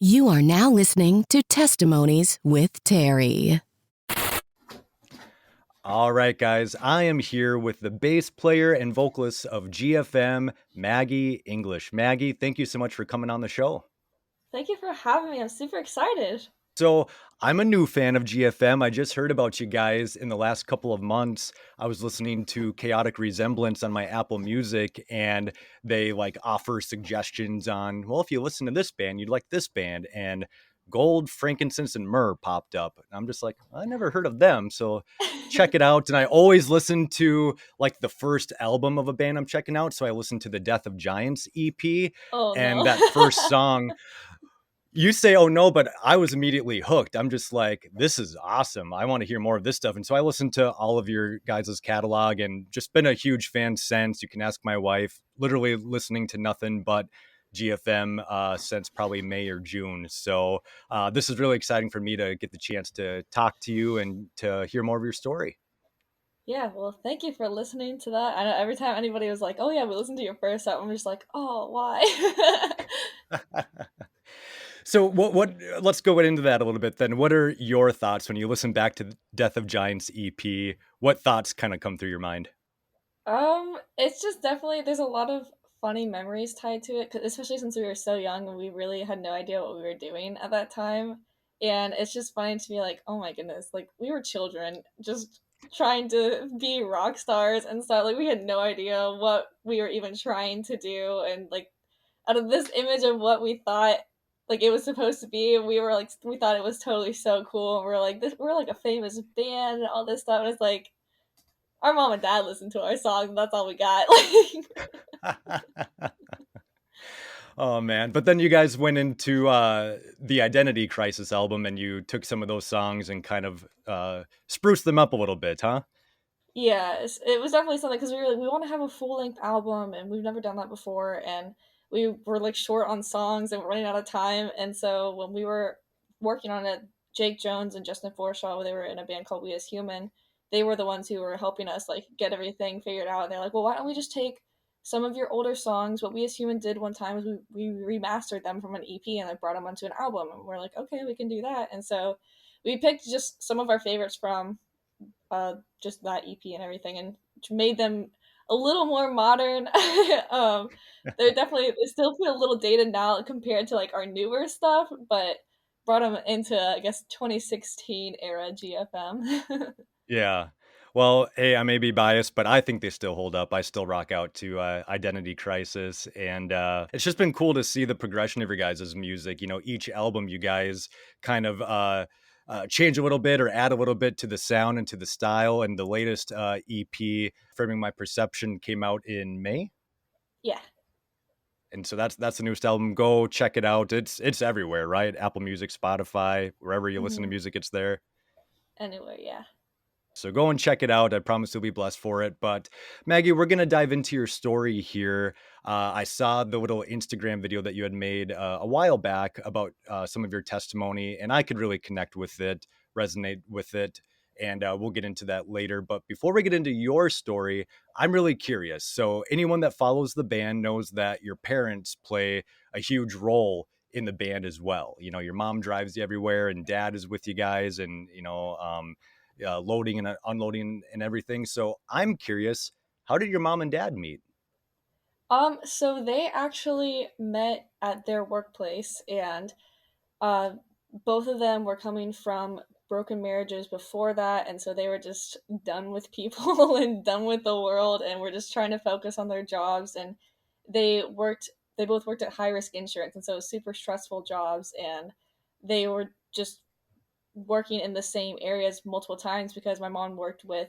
You are now listening to Testimonies with Terry. All right, guys, I am here with the bass player and vocalist of GFM, Maggie English. Maggie, thank you so much for coming on the show. Thank you for having me. I'm super excited. So I'm a new fan of GFM. I just heard about you guys in the last couple of months. I was listening to Chaotic Resemblance on my Apple Music, and they offer suggestions on, well, if you listen to this band, you'd like this band. And Gold, Frankincense, and Myrrh popped up. And I'm just like, I never heard of them. So check it out. And I always listen to the first album of a band I'm checking out. So I listened to the Death of Giants EP. Oh, And no. that first song, you say, oh no, but I was immediately hooked. I'm just like, this is awesome. I want to hear more of this stuff. And so I listened to all of your guys' catalog and just been a huge fan since. You can ask my wife, literally listening to nothing but GFM since probably May or June. So this is really exciting for me to get the chance to talk to you and to hear more of your story. Yeah, well, thank you for listening to that. I know every time anybody was like, oh yeah, we listened to your first album, I'm just like, oh, why? So what let's go into that a little bit then. What are your thoughts when you listen back to Death of Giants EP? What thoughts kind of come through your mind? It's just definitely, there's a lot of funny memories tied to it, 'cause especially since we were so young and we really had no idea what we were doing at that time. And it's just funny to be like, oh my goodness, like we were children just trying to be rock stars and stuff. Like we had no idea what we were even trying to do. And like out of this image of what we thought like it was supposed to be, we thought it was totally so cool. And we're like, we're like a famous band and all this stuff. And it's like, our mom and dad listened to our songs, and that's all we got. Oh man. But then you guys went into the Identity Crisis album and you took some of those songs and kind of spruced them up a little bit, huh? Yes, it was definitely something because we were like, we want to have a full length album, and we've never done that before, and we were like short on songs and running out of time, and so when we were working on it, Jake Jones and Justin Forshaw, they were in a band called We As Human. They were the ones who were helping us like get everything figured out, and they're like, well, why don't we just take some of your older songs? What We As Human did one time was we remastered them from an EP and like brought them onto an album, and we're like, okay, we can do that, and so we picked just some of our favorites from just that EP and everything, and made them a little more modern. They still feel a little dated now compared to like our newer stuff, but brought them into I guess 2016 era GFM. Yeah. Well, hey, I may be biased, but I think they still hold up. I still rock out to Identity Crisis. And it's just been cool to see the progression of your guys' music. You know, each album you guys kind of change a little bit or add a little bit to the sound and to the style. And the latest EP, Framing My Perception, came out in May. Yeah. And so that's the newest album. Go check it out. It's everywhere, right? Apple Music, Spotify, wherever you listen to music, it's there. Anyway, yeah. So go and check it out. I promise you'll be blessed for it. But Maggie, we're going to dive into your story here. I saw the little Instagram video that you had made a while back about some of your testimony, and I could really connect with it, resonate with it. And we'll get into that later. But before we get into your story, I'm really curious. So anyone that follows the band knows that your parents play a huge role in the band as well. You know, your mom drives you everywhere and dad is with you guys and, loading and unloading and everything. So I'm curious, how did your mom and dad meet? So they actually met at their workplace, and both of them were coming from broken marriages before that, and so they were just done with people and done with the world, and were just trying to focus on their jobs. And they both worked at high risk insurance, and so it was super stressful jobs, and they were just working in the same areas multiple times because my mom worked with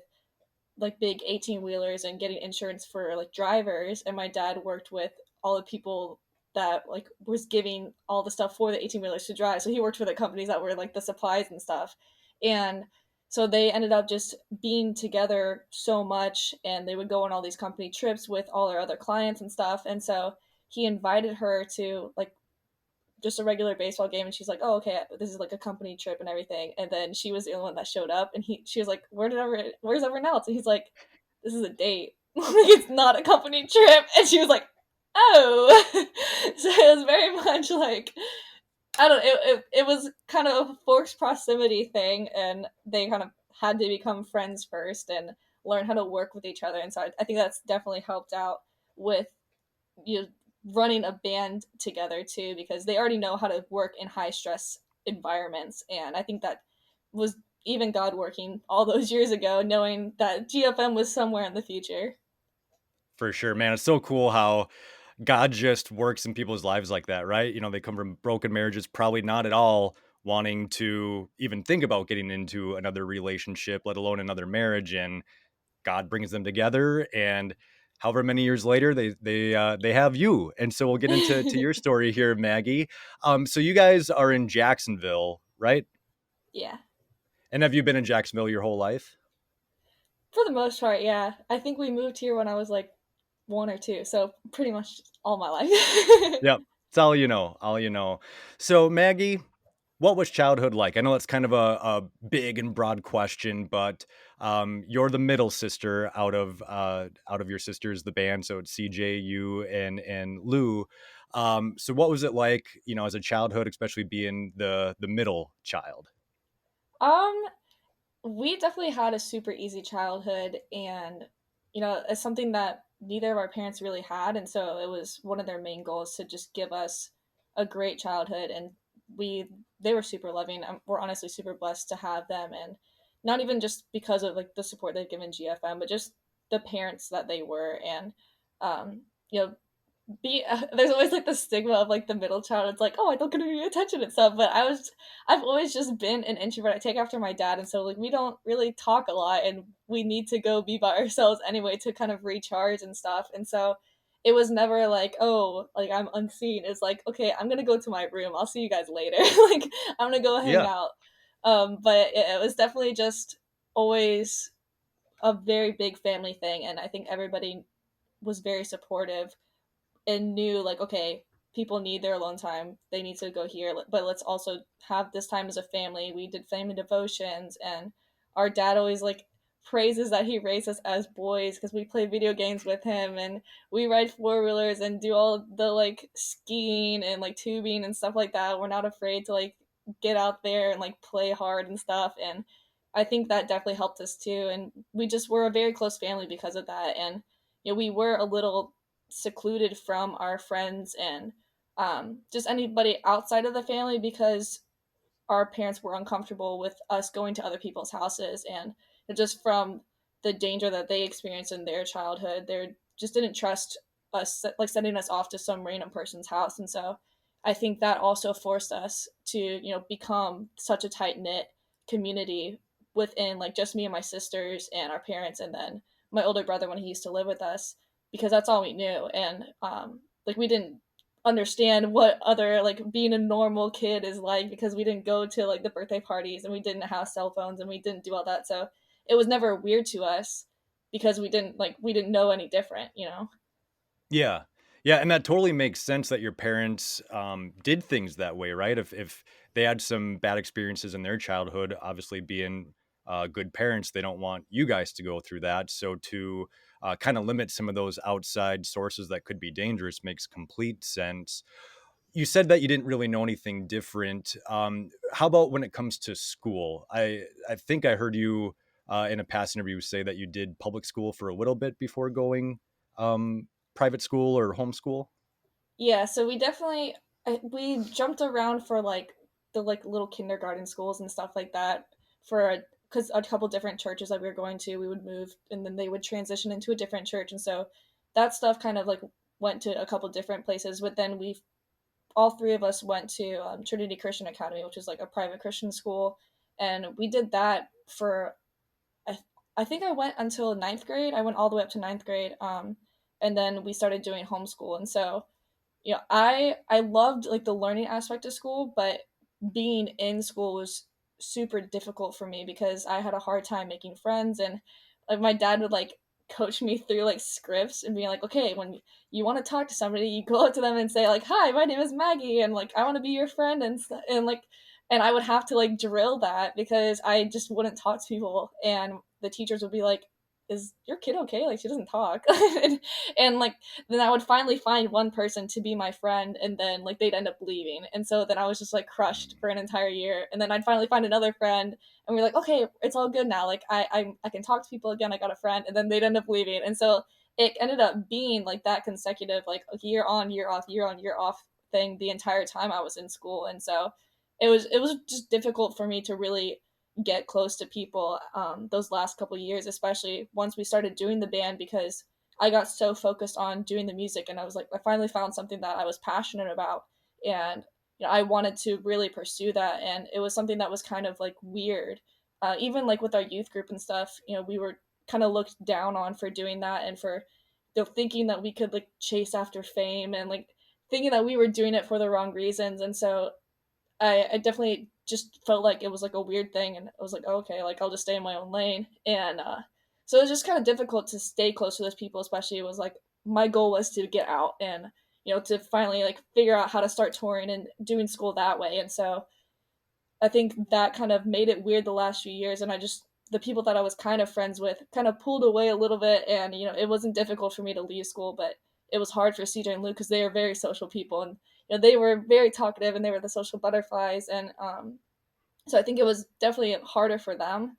like big 18 wheelers and getting insurance for like drivers, and my dad worked with all the people that like was giving all the stuff for the 18 wheelers to drive. So he worked for the companies that were like the supplies and stuff. And so they ended up just being together so much, and they would go on all these company trips with all their other clients and stuff. And so he invited her to like just a regular baseball game, and she's like, oh, okay, this is like a company trip and everything. And then she was the only one that showed up, and she was like, where's everyone else? And he's like, this is a date. Like, it's not a company trip. And she was like, oh. So it was very much like I don't. It was kind of a forced proximity thing, and they kind of had to become friends first and learn how to work with each other. And so I think that's definitely helped out with you know, running a band together too, because they already know how to work in high stress environments. And I think that was even God working all those years ago, knowing that GFM was somewhere in the future. For sure, man. It's so cool how God just works in people's lives like that, right? You know, they come from broken marriages, probably not at all wanting to even think about getting into another relationship, let alone another marriage. And God brings them together, and however many years later, they have you. And so we'll get into your story here, Maggie. So you guys are in Jacksonville, right? Yeah. And have you been in Jacksonville your whole life? For the most part, yeah. I think we moved here when I was like one or two, so pretty much all my life. Yep. It's all you know, all you know. So Maggie, what was childhood like? I know it's kind of a big and broad question, but you're the middle sister out of your sisters, the band. So it's CJ, you, and Lou. So what was it like, you know, as a childhood, especially being the middle child? um, we definitely had a super easy childhood, and it's something that neither of our parents really had, and so it was one of their main goals to just give us a great childhood. And we they were super loving. We're honestly super blessed to have them, and not even just because of like the support they've given GFM, but just the parents that they were. And um you know there's always like the stigma of like the middle child. It's like, oh, I don't get any attention and stuff. But I've always just been an introvert. I take after my dad, and so like we don't really talk a lot, and we need to go be by ourselves anyway to kind of recharge and stuff. And so it was never like, oh, like I'm unseen. It's like, okay, I'm gonna go to my room. I'll see you guys later. Like I'm gonna go hang Yeah. out. But it was definitely just always a very big family thing, and I think everybody was very supportive and knew like, okay, people need their alone time, they need to go here, but let's also have this time as a family. We did family devotions, and our dad always like praises that he raised us as boys because we play video games with him, and we ride four-wheelers and do all the like skiing and like tubing and stuff like that. We're not afraid to like get out there and like play hard and stuff. And I think that definitely helped us too, and we just were a very close family because of that. And we were a little secluded from our friends and just anybody outside of the family because our parents were uncomfortable with us going to other people's houses. And just from the danger that they experienced in their childhood, they just didn't trust us like sending us off to some random person's house. And so I think that also forced us to become such a tight knit community within like just me and my sisters and our parents, and then my older brother when he used to live with us, because that's all we knew. And like we didn't understand what other like being a normal kid is like because we didn't go to like the birthday parties, and we didn't have cell phones, and we didn't do all that. So it was never weird to us because we didn't know any different. Yeah. Yeah, and that totally makes sense that your parents did things that way, right? If they had some bad experiences in their childhood, obviously being good parents, they don't want you guys to go through that. So to kind of limit some of those outside sources that could be dangerous makes complete sense. You said that you didn't really know anything different. How about when it comes to school? I think I heard you in a past interview say that you did public school for a little bit before going private school or homeschool. Yeah, so we definitely we jumped around for like the like little kindergarten schools and stuff like that for because a couple different churches that we were going to, we would move and then they would transition into a different church. And so that stuff kind of like went to a couple different places. But then we all three of us went to Trinity Christian Academy, which is like a private Christian school, and we did that for I, I think I went until ninth grade. I went all the way up to ninth grade, and then we started doing homeschool. And so I loved like the learning aspect of school, but being in school was super difficult for me because I had a hard time making friends. And like my dad would like coach me through like scripts and being like, okay, when you want to talk to somebody, you go up to them and say like, hi, my name is Maggie, and like I want to be your friend. And like and I would have to like drill that because I just wouldn't talk to people, and the teachers would be like, is your kid okay? Like, she doesn't talk. And like, then I would finally find one person to be my friend, and then like they'd end up leaving. And so then I was just like crushed for an entire year. And then I'd finally find another friend, and we're like, okay, it's all good now. Like, I can talk to people again. I got a friend. And then they'd end up leaving. And so it ended up being like that consecutive, like year on, year off, year on, year off thing the entire time I was in school. And so it was just difficult for me to really get close to people those last couple years, especially once we started doing the band, because I got so focused on doing the music, and I was like, I finally found something that I was passionate about, and I wanted to really pursue that. And it was something that was kind of like weird, even like with our youth group and stuff. We were kind of looked down on for doing that, and for thinking that we could like chase after fame, and like thinking that we were doing it for the wrong reasons. And so I definitely just felt like it was like a weird thing, and I was like, oh, okay, like I'll just stay in my own lane. And so it was just kind of difficult to stay close to those people, especially it was like my goal was to get out, and to finally like figure out how to start touring and doing school that way. And so I think that kind of made it weird the last few years, and the people that I was kind of friends with kind of pulled away a little bit. And it wasn't difficult for me to leave school, but it was hard for CJ and Luke because they are very social people, and they were very talkative, and they were the social butterflies. And so I think it was definitely harder for them,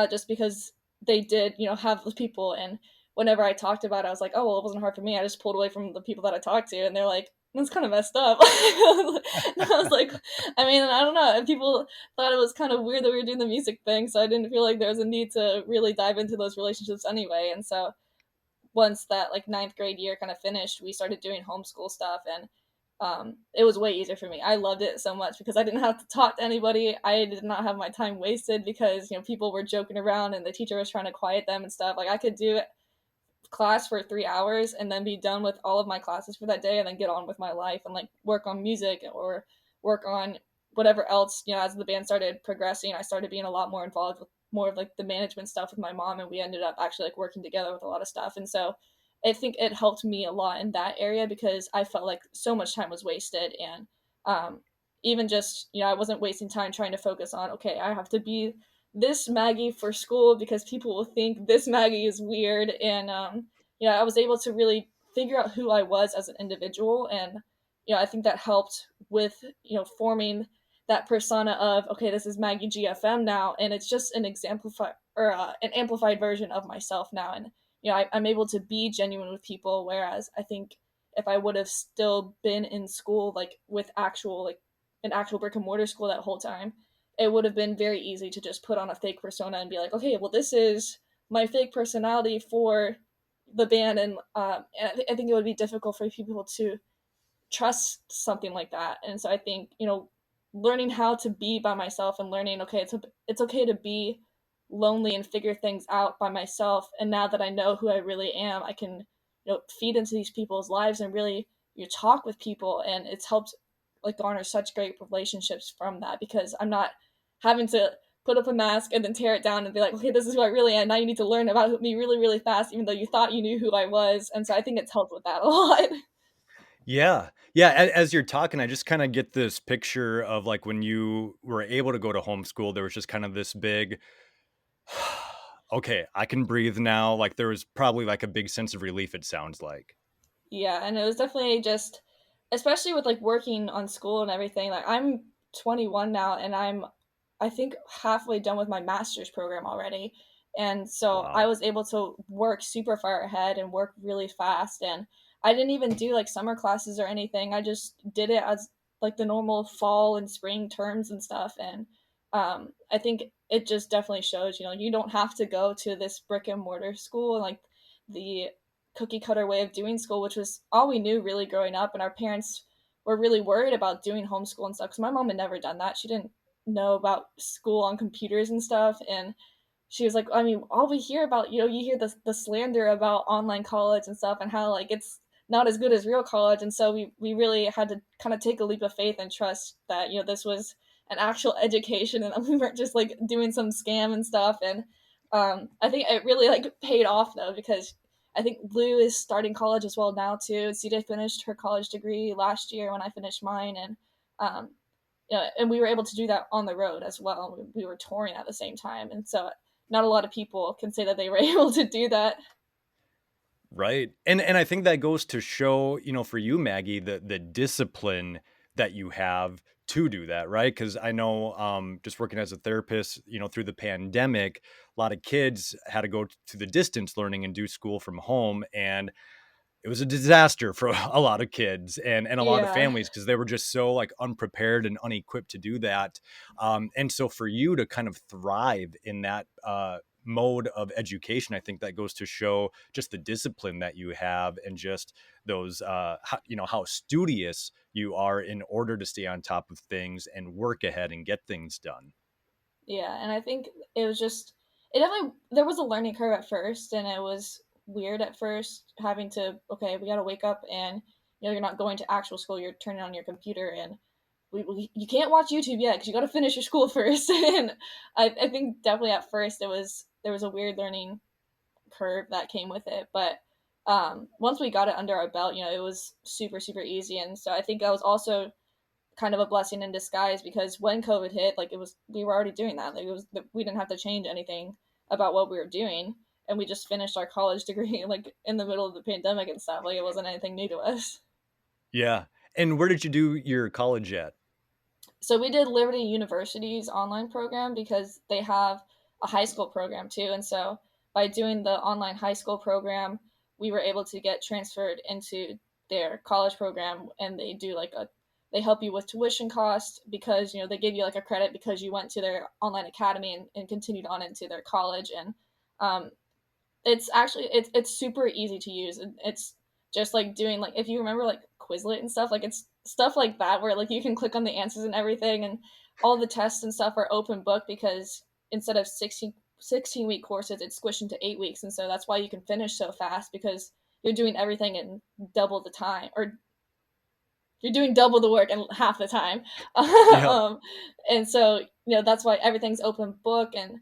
just because they did have those people. And whenever I talked about it, I was like, oh well, it wasn't hard for me, I just pulled away from the people that I talked to. And they're like, that's kind of messed up. And I was like, I mean, I don't know, and people thought it was kind of weird that we were doing the music thing, so I didn't feel like there was a need to really dive into those relationships anyway. And so once that like ninth grade year kind of finished, we started doing homeschool stuff. And it was way easier for me. I loved it so much because I didn't have to talk to anybody. I did not have my time wasted because people were joking around and the teacher was trying to quiet them and stuff. Like, I could do class for 3 hours and then be done with all of my classes for that day, and then get on with my life and like work on music or work on whatever else. As the band started progressing, I started being a lot more involved with more of like the management stuff with my mom, and we ended up actually like working together with a lot of stuff. And so I think it helped me a lot in that area because I felt like so much time was wasted. And even just I wasn't wasting time trying to focus on, okay, I have to be this Maggie for school because people will think this Maggie is weird. And I was able to really figure out who I was as an individual. And I think that helped with forming that persona of, okay, this is Maggie GFM now, and it's just an exemplified or an amplified version of myself now. And I'm able to be genuine with people, whereas I think if I would have still been in school, like with an actual brick and mortar school that whole time, it would have been very easy to just put on a fake persona and be like, okay, well, this is my fake personality for the band. And I think it would be difficult for people to trust something like that. And so I think learning how to be by myself and learning, okay, it's okay to be lonely and figure things out by myself. And now that I know who I really am, I can feed into these people's lives and really talk with people. And it's helped like garner such great relationships from that, because I'm not having to put up a mask and then tear it down and be like, okay, this is who I really am. Now you need to learn about me really, really fast, even though you thought you knew who I was. And so I think it's helped with that a lot. Yeah. Yeah, as you're talking, I just kinda get this picture of, like, when you were able to go to homeschool, there was just kind of this big, "Okay, I can breathe now," like, there was probably, like, a big sense of relief, it sounds like. Yeah, and it was definitely just, especially with like working on school and everything. Like, I'm 21 now, and I think halfway done with my master's program already. And so I Wow. was able to work super far ahead and work really fast. And I didn't even do like summer classes or anything. I just did it as like the normal fall and spring terms and stuff. And I think it just definitely shows, you don't have to go to this brick and mortar school, like the cookie cutter way of doing school, which was all we knew really growing up. And our parents were really worried about doing homeschool and stuff because my mom had never done that. She didn't know about school on computers and stuff. And she was like, I mean, all we hear about, you hear the slander about online college and stuff, and how like it's not as good as real college. And so we really had to kind of take a leap of faith and trust that this was an actual education, and we weren't just like doing some scam and stuff. And I think it really like paid off though, because I think Lou is starting college as well now too. CJ finished her college degree last year when I finished mine. And and we were able to do that on the road as well. We were touring at the same time. And so not a lot of people can say that they were able to do that. Right. And I think that goes to show, for you, Maggie, the discipline that you have to do that, right? Because I know just working as a therapist, through the pandemic, a lot of kids had to go to the distance learning and do school from home. And it was a disaster for a lot of kids and a lot of Yeah. families because they were just so like unprepared and unequipped to do that. And so for you to kind of thrive in that mode of education, I think that goes to show just the discipline that you have and just those, how studious you are in order to stay on top of things and work ahead and get things done. Yeah, and I think it was just it definitely there was a learning curve at first, and it was weird at first having to okay, we got to wake up and you're not going to actual school, you're turning on your computer and you can't watch YouTube yet because you got to finish your school first. And I think definitely at first there was a weird learning curve that came with it, but once we got it under our belt, it was super super easy, and so I think that was also kind of a blessing in disguise because when COVID hit, like we were already doing that. Like we didn't have to change anything about what we were doing, and we just finished our college degree like in the middle of the pandemic and stuff. Like it wasn't anything new to us. Yeah. And where did you do your college at? So we did Liberty University's online program because they have a high school program too, and so by doing the online high school program, we were able to get transferred into their college program, and they help you with tuition costs because they give you like a credit because you went to their online academy and continued on into their college. And um, it's actually it's super easy to use. It's just like doing like if you remember like Quizlet and stuff, like it's stuff like that where like you can click on the answers and everything, and all the tests and stuff are open book because instead of 16-week courses, it's squished into 8 weeks, and so that's why you can finish so fast because you're doing everything in double the time, or you're doing double the work in half the time. Yep. And so that's why everything's open book, and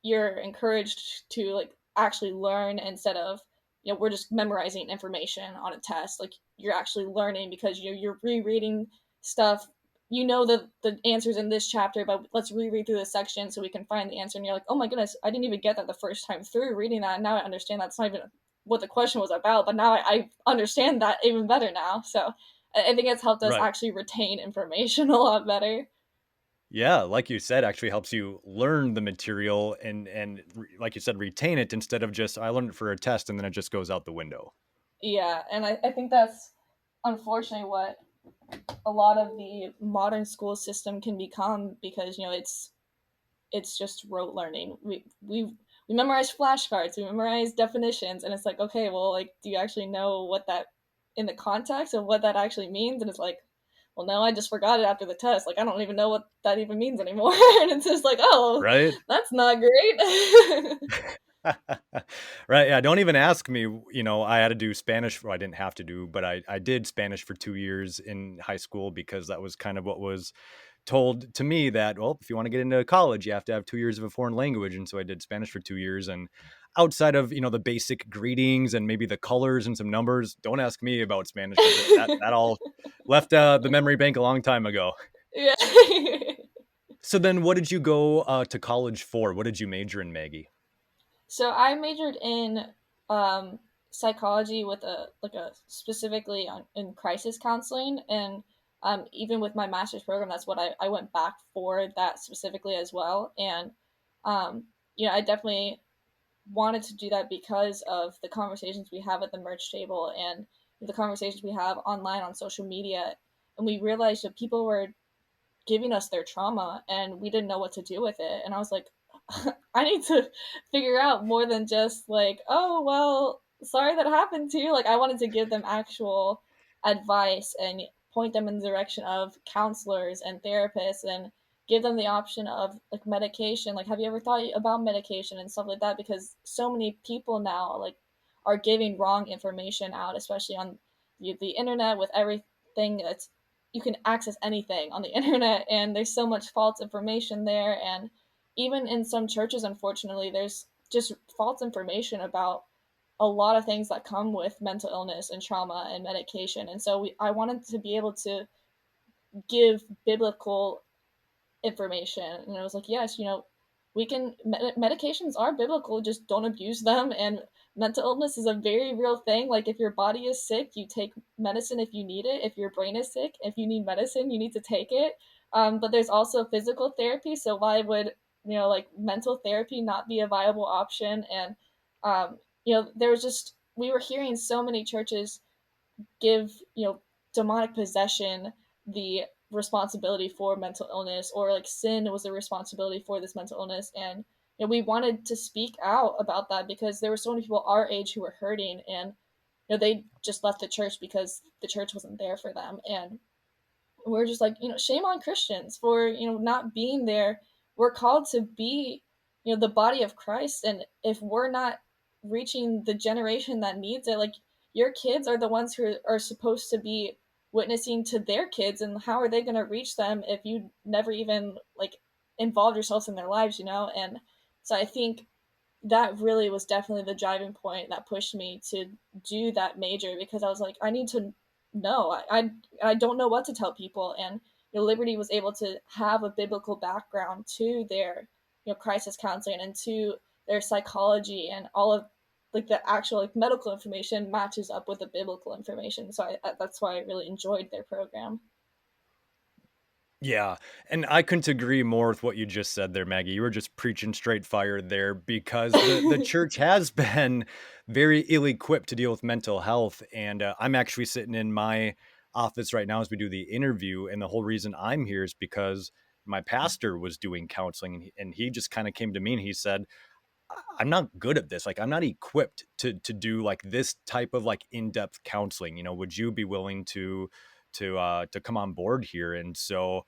you're encouraged to like actually learn instead of we're just memorizing information on a test. Like you're actually learning because you're rereading stuff. The answers in this chapter, but let's reread through this section so we can find the answer. And you're like, oh my goodness, I didn't even get that the first time through reading that. And now I understand that's not even what the question was about, but now I understand that even better now. So I think it's helped us Right. actually retain information a lot better. Yeah, like you said, actually helps you learn the material and like you said, retain it instead of just I learned it for a test and then it just goes out the window. Yeah, and I think that's unfortunately what a lot of the modern school system can become because it's just rote learning. We memorize flashcards, we memorize definitions, and it's like okay, well, like do you actually know what that in the context of what that actually means? And it's like, well, no, I just forgot it after the test. Like I don't even know what that even means anymore. And it's just like, oh, Right? that's not great. Right. Yeah. Don't even ask me. I had to do Spanish. Well, I didn't have to do, but I did Spanish for 2 years in high school because that was kind of what was told to me that, well, if you want to get into college, you have to have 2 years of a foreign language. And so I did Spanish for 2 years. And outside of, the basic greetings and maybe the colors and some numbers, don't ask me about Spanish because that all left the memory bank a long time ago. Yeah. So then what did you go to college for? What did you major in, Maggie? So I majored in um, psychology with a specifically in crisis counseling, and even with my master's program, that's what I went back for that specifically as well. And I definitely wanted to do that because of the conversations we have at the merch table and the conversations we have online on social media, and we realized that people were giving us their trauma and we didn't know what to do with it. And I was like, I need to figure out more than just like, oh, well, sorry that happened to you. Like, I wanted to give them actual advice and point them in the direction of counselors and therapists and give them the option of like medication. Like, have you ever thought about medication and stuff like that? Because so many people now like are giving wrong information out, especially on the internet with everything that's you can access anything on the internet, and there's so much false information there. And even in some churches, unfortunately, there's just false information about a lot of things that come with mental illness and trauma and medication. And so I wanted to be able to give biblical information. And I was like, yes, we can medications are biblical, just don't abuse them. And mental illness is a very real thing. Like if your body is sick, you take medicine if you need it. If your brain is sick, if you need medicine, you need to take it. But there's also physical therapy, so why would, like, mental therapy not be a viable option? And there was just, we were hearing so many churches give, demonic possession the responsibility for mental illness, or like sin was the responsibility for this mental illness. And we wanted to speak out about that because there were so many people our age who were hurting, and they just left the church because the church wasn't there for them. And we're just like, shame on Christians for, not being there. We're called to be, the body of Christ. And if we're not reaching the generation that needs it, like, your kids are the ones who are supposed to be witnessing to their kids. And how are they going to reach them if you never even, like, involved yourselves in their lives? And so I think that really was definitely the driving point that pushed me to do that major, because I was like, I need to know. I don't know what to tell people. And Liberty was able to have a biblical background to their crisis counseling and to their psychology, and all of, like, the actual, like, medical information matches up with the biblical information. So that's why I really enjoyed their program. Yeah, and I couldn't agree more with what you just said there, Maggie. You were just preaching straight fire there, because the church has been very ill-equipped to deal with mental health. And I'm actually sitting in my office right now as we do the interview, and the whole reason I'm here is because my pastor was doing counseling, and he just kind of came to me and he said, I'm not good at this. Like, I'm not equipped to do like this type of like in-depth counseling. Would you be willing to come on board here? And so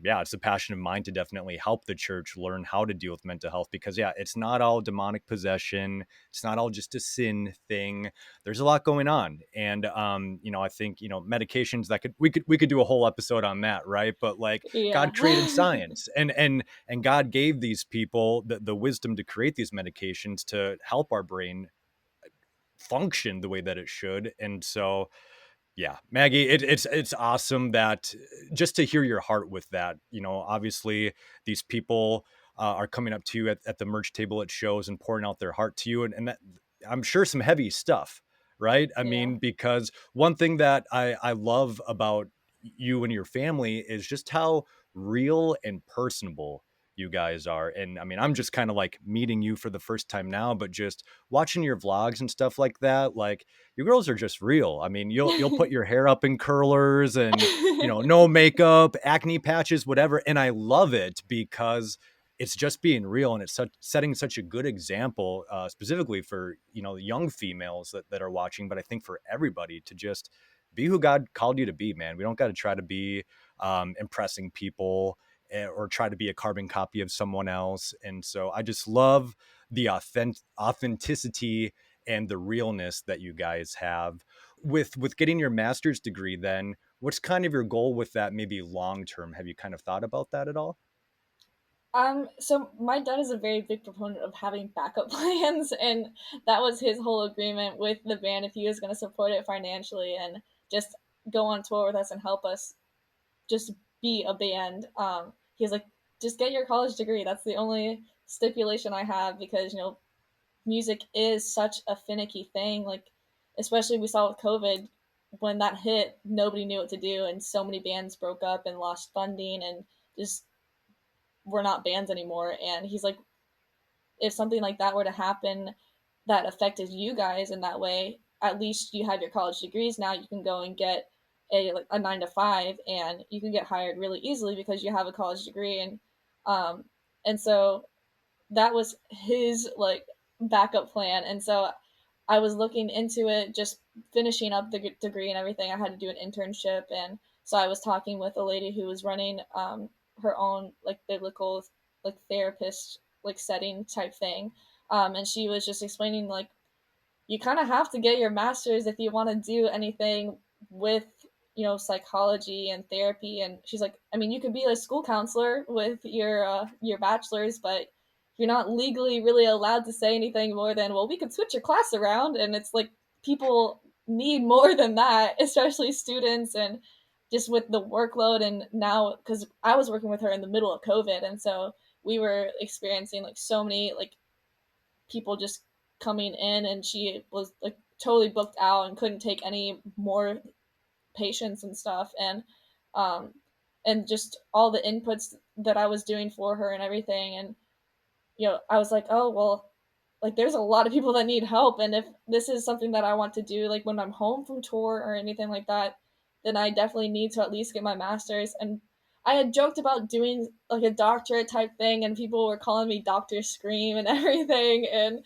yeah, it's a passion of mine to definitely help the church learn how to deal with mental health, because yeah, it's not all demonic possession. It's not all just a sin thing. There's a lot going on. And I think, medications that we could do a whole episode on that, right? But like, Yeah. God created science, and God gave these people the wisdom to create these medications to help our brain function the way that it should. And so yeah, Maggie, it's awesome that just to hear your heart with that. Obviously these people are coming up to you at the merch table at shows and pouring out their heart to you, and that, I'm sure, some heavy stuff, right? I Yeah. mean, because one thing that I love about you and your family is just how real and personable you guys are. And I mean, I'm just kind of like meeting you for the first time now, but just watching your vlogs and stuff like that, like, you girls are just real. I mean, you'll put your hair up in curlers and, no makeup, acne patches, whatever. And I love it because it's just being real, and it's setting such a good example, specifically for, young females that are watching, but I think for everybody, to just be who God called you to be, man. We don't got to try to be impressing people, or try to be a carbon copy of someone else. And so I just love the authenticity and the realness that you guys have with getting your master's degree. Then what's kind of your goal with that, maybe long term? Have you kind of thought about that at all? So my dad is a very big proponent of having backup plans, and that was his whole agreement with the band, if he was going to support it financially and just go on tour with us and help us just be a band. He was like, just get your college degree. That's the only stipulation I have, because music is such a finicky thing. Like, especially we saw with COVID, when that hit, nobody knew what to do, and so many bands broke up and lost funding and just were not bands anymore. And he's like, if something like that were to happen that affected you guys in that way, at least you have your college degrees now. You can go and get a 9 to 5, and you can get hired really easily because you have a college degree. Um, and so that was his, like, backup plan. And so I was looking into it, just finishing up the degree and everything. I had to do an internship, and so I was talking with a lady who was running her own, like, biblical, like, therapist, like, setting type thing, and she was just explaining, like, you kind of have to get your master's if you want to do anything with psychology and therapy. And she's like, I mean, you could be a school counselor with your bachelor's, but you're not legally really allowed to say anything more than, well, we could switch your class around. And it's like, people need more than that, especially students. And just with the workload, and now, because I was working with her in the middle of COVID, and so we were experiencing like so many like people just coming in, and she was like totally booked out and couldn't take any more patients and stuff. Um and just all the inputs that I was doing for her and everything. And I was like, oh well, like there's a lot of people that need help, and if this is something that I want to do like when I'm home from tour or anything like that, then I definitely need to at least get my master's. And I had joked about doing like a doctorate type thing, and people were calling me Dr. Scream and everything. And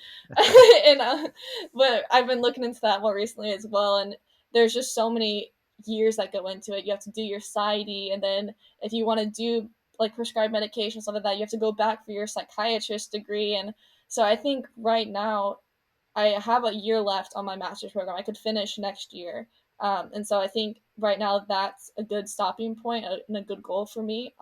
and but I've been looking into that more recently as well, and there's just so many years that go into it. You have to do your PsyD, and then if you want to do like prescribed medication, stuff like that, you have to go back for your psychiatrist degree. And so I think right now I have a year left on my master's program. I could finish next year. And so I think right now that's a good stopping point and a good goal for me,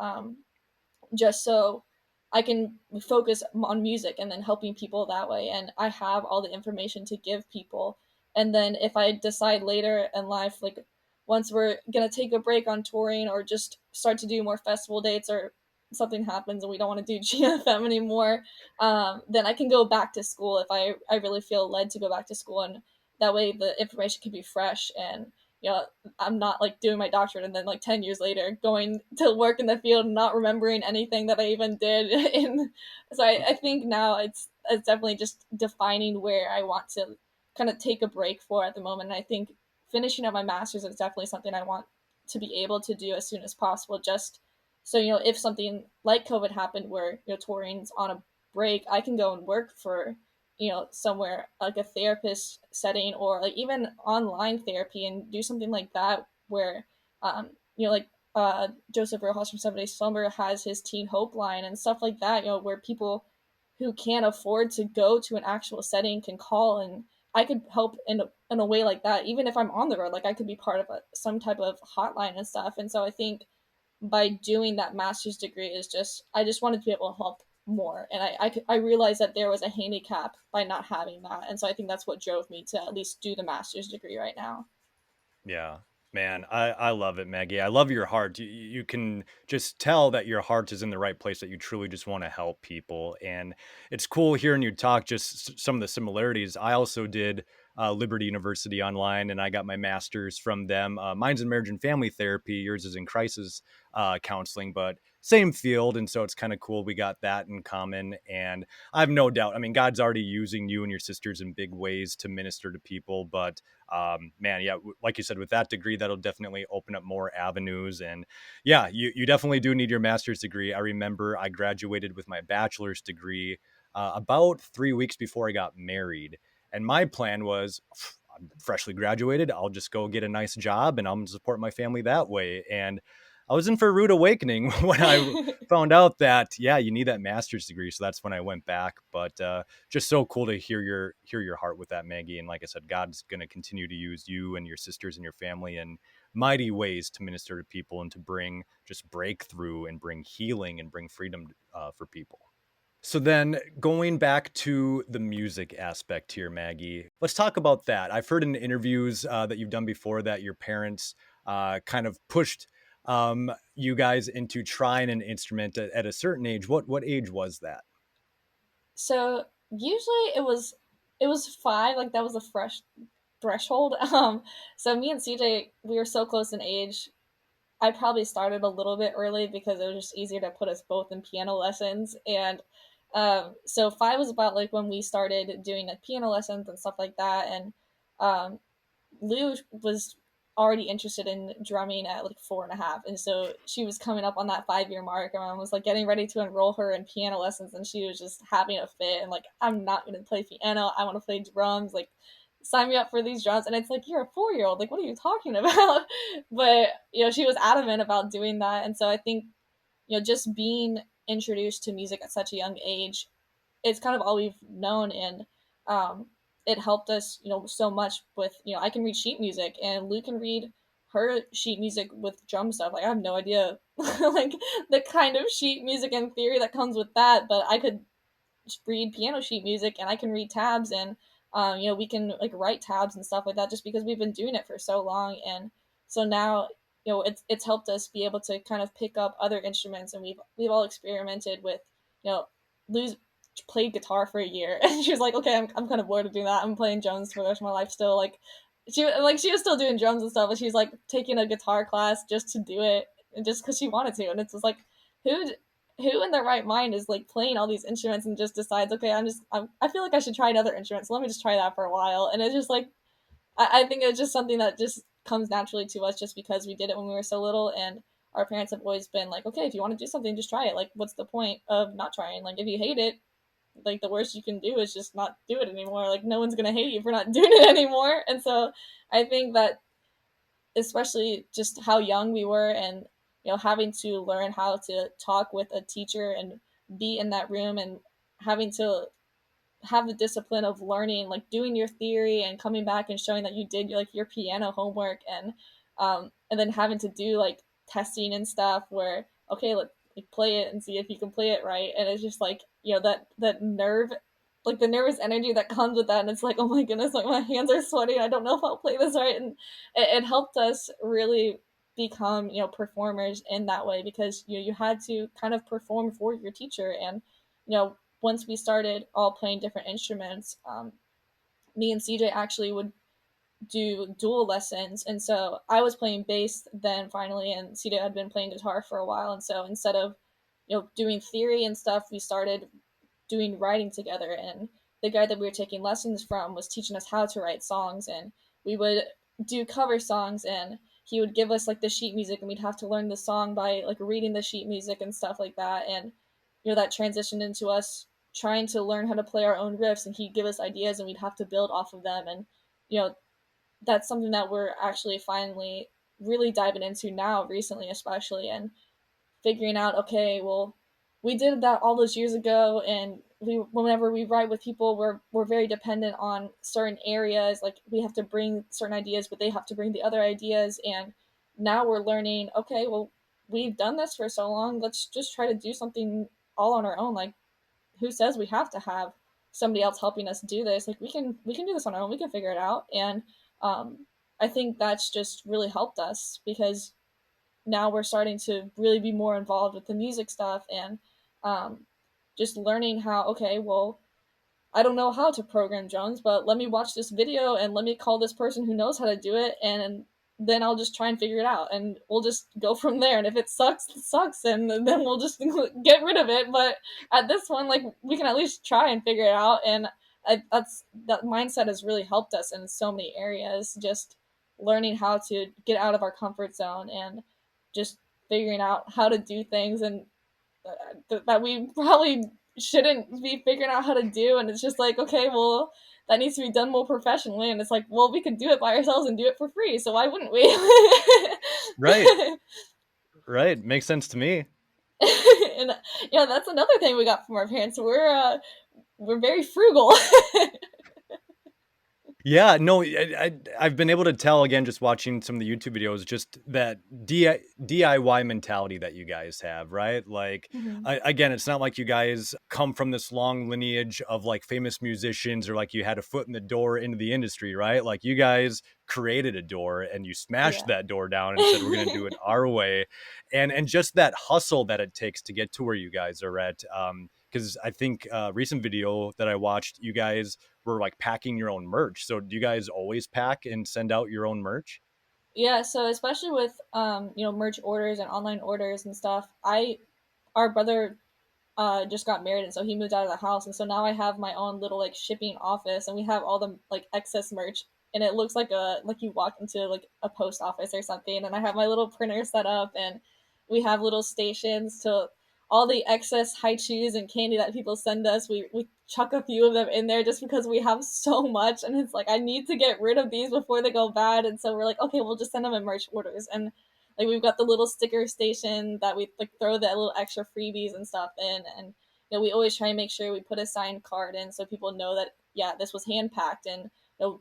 just so I can focus on music and then helping people that way. And I have all the information to give people. And then if I decide later in life, like once we're going to take a break on touring or just start to do more festival dates, or something happens and we don't want to do GFM anymore, then I can go back to school if I really feel led to go back to school. And that way the information can be fresh, and I'm not like doing my doctorate and then like 10 years later going to work in the field and not remembering anything that I even did. And so I think now it's definitely just defining where I want to kind of take a break for at the moment. And I think finishing up my master's is definitely something I want to be able to do as soon as possible, just so if something like COVID happened where touring's on a break, I can go and work for somewhere like a therapist setting, or like even online therapy, and do something like that where like Joseph Rojas from 7 Days Slumber has his Teen Hope line and stuff like that, where people who can't afford to go to an actual setting can call, and I could help in a way like that. Even if I'm on the road, like I could be part of some type of hotline and stuff. And so I think by doing that master's degree is just, I just wanted to be able to help more. And I realized that there was a handicap by not having that. And so I think that's what drove me to at least do the master's degree right now. Yeah, man, I love it, Maggie. I love your heart. You can just tell that your heart is in the right place, that you truly just want to help people. And it's cool hearing you talk, just some of the similarities. I also did Liberty University online, and I got my master's from them. Mine's in marriage and family therapy. Yours is in crisis counseling, but same field. And so it's kind of cool. We got that in common. And I have no doubt, I mean, God's already using you and your sisters in big ways to minister to people. But man, yeah, like you said, with that degree, that'll definitely open up more avenues. And yeah, you definitely do need your master's degree. I remember I graduated with my bachelor's degree about 3 weeks before I got married. And my plan was, I'm freshly graduated, I'll just go get a nice job and I'm support my family that way. And I was in for a rude awakening when I found out that, yeah, you need that master's degree. So that's when I went back. But just so cool to hear your heart with that, Maggie. And like I said, God's going to continue to use you and your sisters and your family in mighty ways to minister to people and to bring just breakthrough and bring healing and bring freedom for people. So then going back to the music aspect here, Maggie, let's talk about that. I've heard in interviews that you've done before that your parents kind of pushed you guys into trying an instrument at a certain age. What age was that? So usually it was 5, like that was a fresh threshold. So me and CJ, we were so close in age. I probably started a little bit early because it was just easier to put us both in piano lessons. And so 5 was about like when we started doing like piano lessons and stuff like that. And um, Lou was already interested in drumming at like 4.5, and so she was coming up on that 5-year mark, and I was like getting ready to enroll her in piano lessons, and she was just having a fit and like, I'm not going to play piano, I want to play drums, like sign me up for these drums. And it's like, you're a 4-year-old, like what are you talking about? But she was adamant about doing that. And so I think just being introduced to music at such a young age, it's kind of all we've known. And um, it helped us, so much with, I can read sheet music and Lou can read her sheet music with drum stuff. Like I have no idea like the kind of sheet music and theory that comes with that, but I could read piano sheet music and I can read tabs. And we can like write tabs and stuff like that just because we've been doing it for so long. And so now it's helped us be able to kind of pick up other instruments, and we've all experimented with lose played guitar for a year, and she was like, okay, I'm kind of bored of doing that. I'm playing drums for the rest of my life still. Like she was still doing drums and stuff, but she's like taking a guitar class just to do it, and just because she wanted to. And it's just like, who who in their right mind is like playing all these instruments and just decides, okay, I feel like I should try another instrument, so let me just try that for a while. And it's just like, I think it's just something that just comes naturally to us just because we did it when we were so little, and our parents have always been like, okay, if you want to do something, just try it. Like, what's the point of not trying? Like, if you hate it, like the worst you can do is just not do it anymore. Like, no one's gonna hate you for not doing it anymore. And so I think that, especially just how young we were, and having to learn how to talk with a teacher and be in that room, and having to have the discipline of learning, like doing your theory and coming back and showing that you did like your piano homework, and then having to do like testing and stuff where, okay, let's like play it and see if you can play it right. And it's just like, that nerve, like the nervous energy that comes with that. And it's like, oh my goodness, like my hands are sweating, I don't know if I'll play this right. And it helped us really become performers in that way, because you had to kind of perform for your teacher. And once we started all playing different instruments, me and CJ actually would do dual lessons. And so I was playing bass then finally, and CJ had been playing guitar for a while. And so instead of doing theory and stuff, we started doing writing together. And the guy that we were taking lessons from was teaching us how to write songs, and we would do cover songs, and he would give us like the sheet music, and we'd have to learn the song by like reading the sheet music and stuff like that. And that transitioned into us trying to learn how to play our own riffs, and he'd give us ideas and we'd have to build off of them. And that's something that we're actually finally really diving into now recently, especially, and figuring out, okay, well, we did that all those years ago, and whenever we write with people, we're very dependent on certain areas. Like, we have to bring certain ideas, but they have to bring the other ideas. And now we're learning, okay, well, we've done this for so long, let's just try to do something all on our own. Like, who says we have to have somebody else helping us do this? Like, we can do this on our own, we can figure it out. And I think that's just really helped us, because now we're starting to really be more involved with the music stuff, and just learning how, okay, well, I don't know how to program drones, but let me watch this video and let me call this person who knows how to do it, and then I'll just try and figure it out, and we'll just go from there. And if it sucks, it sucks, and then we'll just get rid of it. But at this one, like, we can at least try and figure it out. And that mindset has really helped us in so many areas, just learning how to get out of our comfort zone and just figuring out how to do things, and that we probably shouldn't be figuring out how to do. And it's just like, okay, well, that needs to be done more professionally. And it's like, well, we could do it by ourselves and do it for free, so why wouldn't we? Right, makes sense to me. And that's another thing we got from our parents. We're very frugal. Yeah, no, I've been able to tell, again, just watching some of the YouTube videos, just that DIY mentality that you guys have, right? Like, again, it's not like you guys come from this long lineage of like famous musicians, or like you had a foot in the door into the industry, right? Like, you guys created a door and you smashed that door down and said, we're going to do it our way. And just that hustle that it takes to get to where you guys are at. Because I think recent video that I watched, you guys were like packing your own merch. So do you guys always pack and send out your own merch? Yeah, so especially with merch orders and online orders and stuff, our brother just got married, and so he moved out of the house, and so now I have my own little like shipping office, and we have all the like excess merch, and it looks like you walk into like a post office or something. And I have my little printer set up, and we have little stations to all the excess high chews and candy that people send us. We chuck a few of them in there just because we have so much, and it's like, I need to get rid of these before they go bad. And so we're like, okay, we'll just send them in merch orders. And like, we've got the little sticker station that we like throw the little extra freebies and stuff in. And we always try and make sure we put a signed card in, so people know that, yeah, this was hand packed, and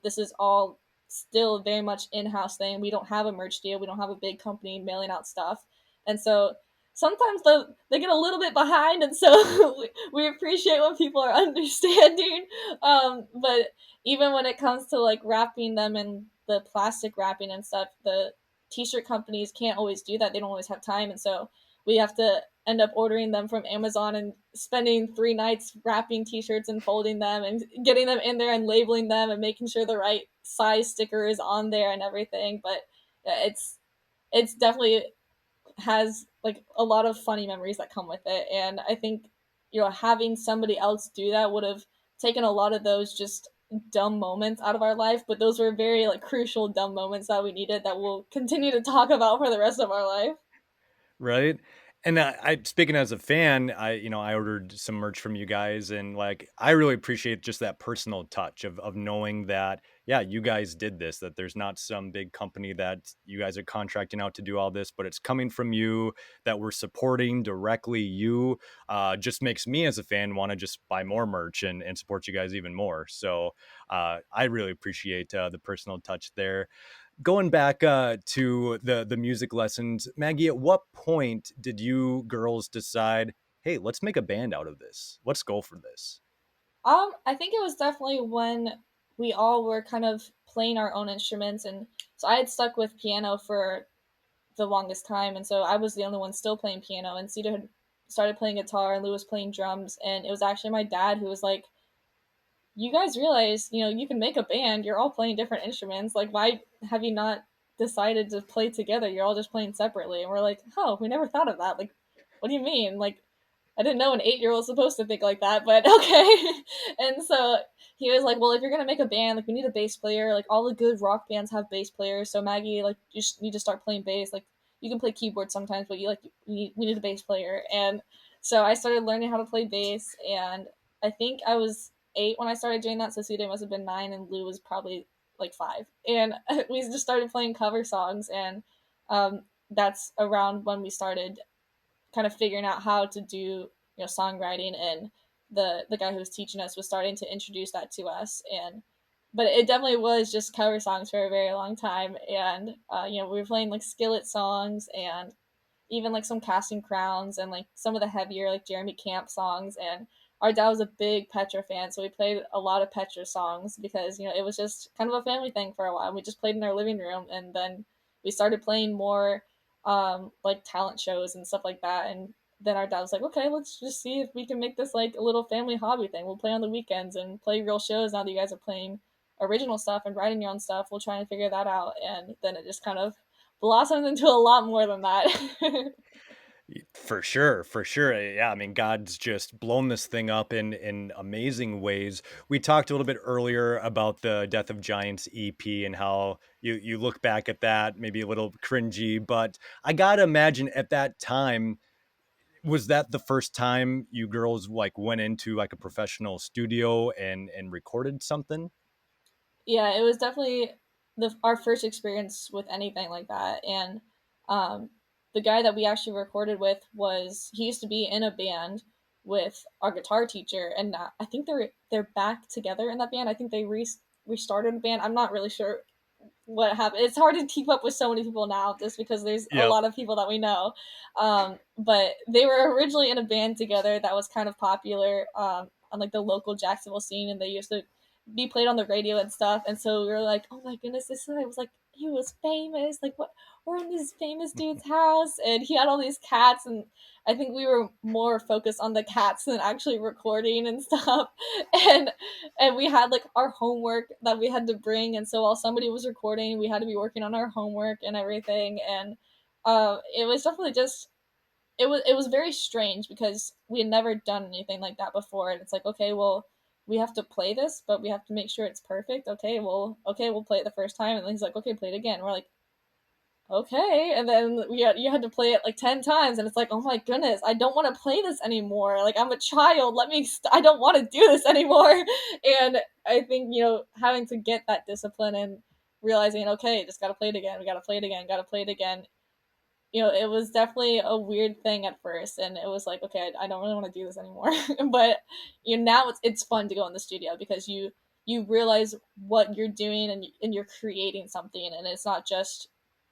this is all still very much in-house thing. We don't have a merch deal, we don't have a big company mailing out stuff. And so sometimes they get a little bit behind, and so we appreciate when people are understanding. But even when it comes to like wrapping them in the plastic wrapping and stuff, the t-shirt companies can't always do that. They don't always have time, and so we have to end up ordering them from Amazon and spending 3 nights wrapping t-shirts and folding them and getting them in there and labeling them and making sure the right size sticker is on there and everything. But it's definitely has like a lot of funny memories that come with it. And I think, having somebody else do that would have taken a lot of those just dumb moments out of our life, but those were very like crucial dumb moments that we needed that we'll continue to talk about for the rest of our life. Right. And I speaking as a fan, I ordered some merch from you guys, and like I really appreciate just that personal touch of knowing that, yeah, you guys did this, that there's not some big company that you guys are contracting out to do all this, but it's coming from you, that we're supporting directly you. Just makes me as a fan want to just buy more merch and support you guys even more. So I really appreciate the personal touch there. Going back to the music lessons, Maggie, at what point did you girls decide, hey, let's make a band out of this? Let's go for this. I think it was definitely when we all were kind of playing our own instruments, and so I had stuck with piano for the longest time, and so I was the only one still playing piano, and Cedar had started playing guitar and Lou was playing drums, and it was actually my dad who was like, you guys realize, you can make a band. You're all playing different instruments. Like, why have you not decided to play together? You're all just playing separately. And we're like, oh, we never thought of that. Like, what do you mean? Like, I didn't know an 8-year-old supposed to think like that, but okay. And so he was like, well, if you're gonna make a band, like we need a bass player. Like all the good rock bands have bass players. So Maggie, like you need to start playing bass. Like you can play keyboard sometimes, but we need a bass player. And so I started learning how to play bass, and I think I was 8 when I started doing that. So Cedar must have been 9, and Lou was probably like 5. And we just started playing cover songs, and that's around when we started kind of figuring out how to do songwriting, and the guy who was teaching us was starting to introduce that to us. And but it definitely was just cover songs for a very long time. And we were playing like Skillet songs, and even like some Casting Crowns, and like some of the heavier like Jeremy Camp songs. And our dad was a big Petra fan, so we played a lot of Petra songs because it was just kind of a family thing for a while. We just played in our living room, and then we started playing more like talent shows and stuff like that. And then our dad was like, okay, let's just see if we can make this like a little family hobby thing. We'll play on the weekends and play real shows. Now that you guys are playing original stuff and writing your own stuff, we'll try and figure that out. And then it just kind of blossomed into a lot more than that. For sure, for sure. Yeah, I mean, God's just blown this thing up in amazing ways. We talked a little bit earlier about the Death of Giants EP and how you look back at that, maybe a little cringy, but I gotta imagine at that time, was that the first time you girls like went into like a professional studio and recorded something? Yeah, it was definitely our first experience with anything like that. And um, the guy that we actually recorded with he used to be in a band with our guitar teacher, and I think they're back together in that band. I think they restarted a band. I'm not really sure what happened. It's hard to keep up with so many people now just because there's a Yep. lot of people that we know. But they were originally in a band together that was kind of popular on like the local Jacksonville scene, and they used to be played on the radio and stuff. And so we were like, oh my goodness, this guy was like, he was famous. Like, what? We're in this famous dude's house, and he had all these cats. And I think we were more focused on the cats than actually recording and stuff. And we had like our homework that we had to bring, and so while somebody was recording, we had to be working on our homework and everything. And it was definitely just it was very strange because we had never done anything like that before. And it's like, okay, well, we have to play this, but we have to make sure it's perfect. Okay, well, okay, we'll play it the first time. And then he's like, okay, play it again. We're like, okay. And then you had to play it like 10 times, and it's like, oh my goodness, I don't want to play this anymore. Like, I'm a child, I don't want to do this anymore. And I think having to get that discipline and realizing, okay, just gotta play it again, we gotta play it again, gotta play it again. It was definitely a weird thing at first, and it was like, okay, I don't really want to do this anymore. But now it's fun to go in the studio because you realize what you're doing, and you're creating something, and it's not just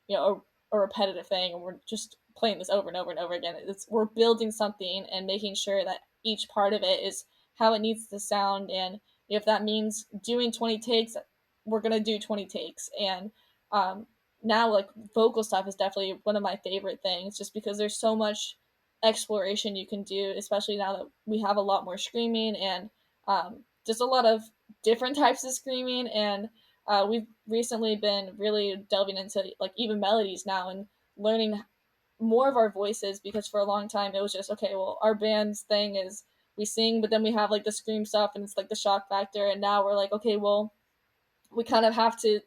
a repetitive thing, and we're just playing this over and over and over again. We're building something and making sure that each part of it is how it needs to sound. And if that means doing 20 takes, we're gonna do 20 takes. And now like vocal stuff is definitely one of my favorite things, just because there's so much exploration you can do, especially now that we have a lot more screaming and just a lot of different types of screaming. And we've recently been really delving into like even melodies now and learning more of our voices, because for a long time it was just okay, well, our band's thing is we sing, but then we have like the scream stuff and it's like the shock factor. And now we're like, okay, well, we kind of have to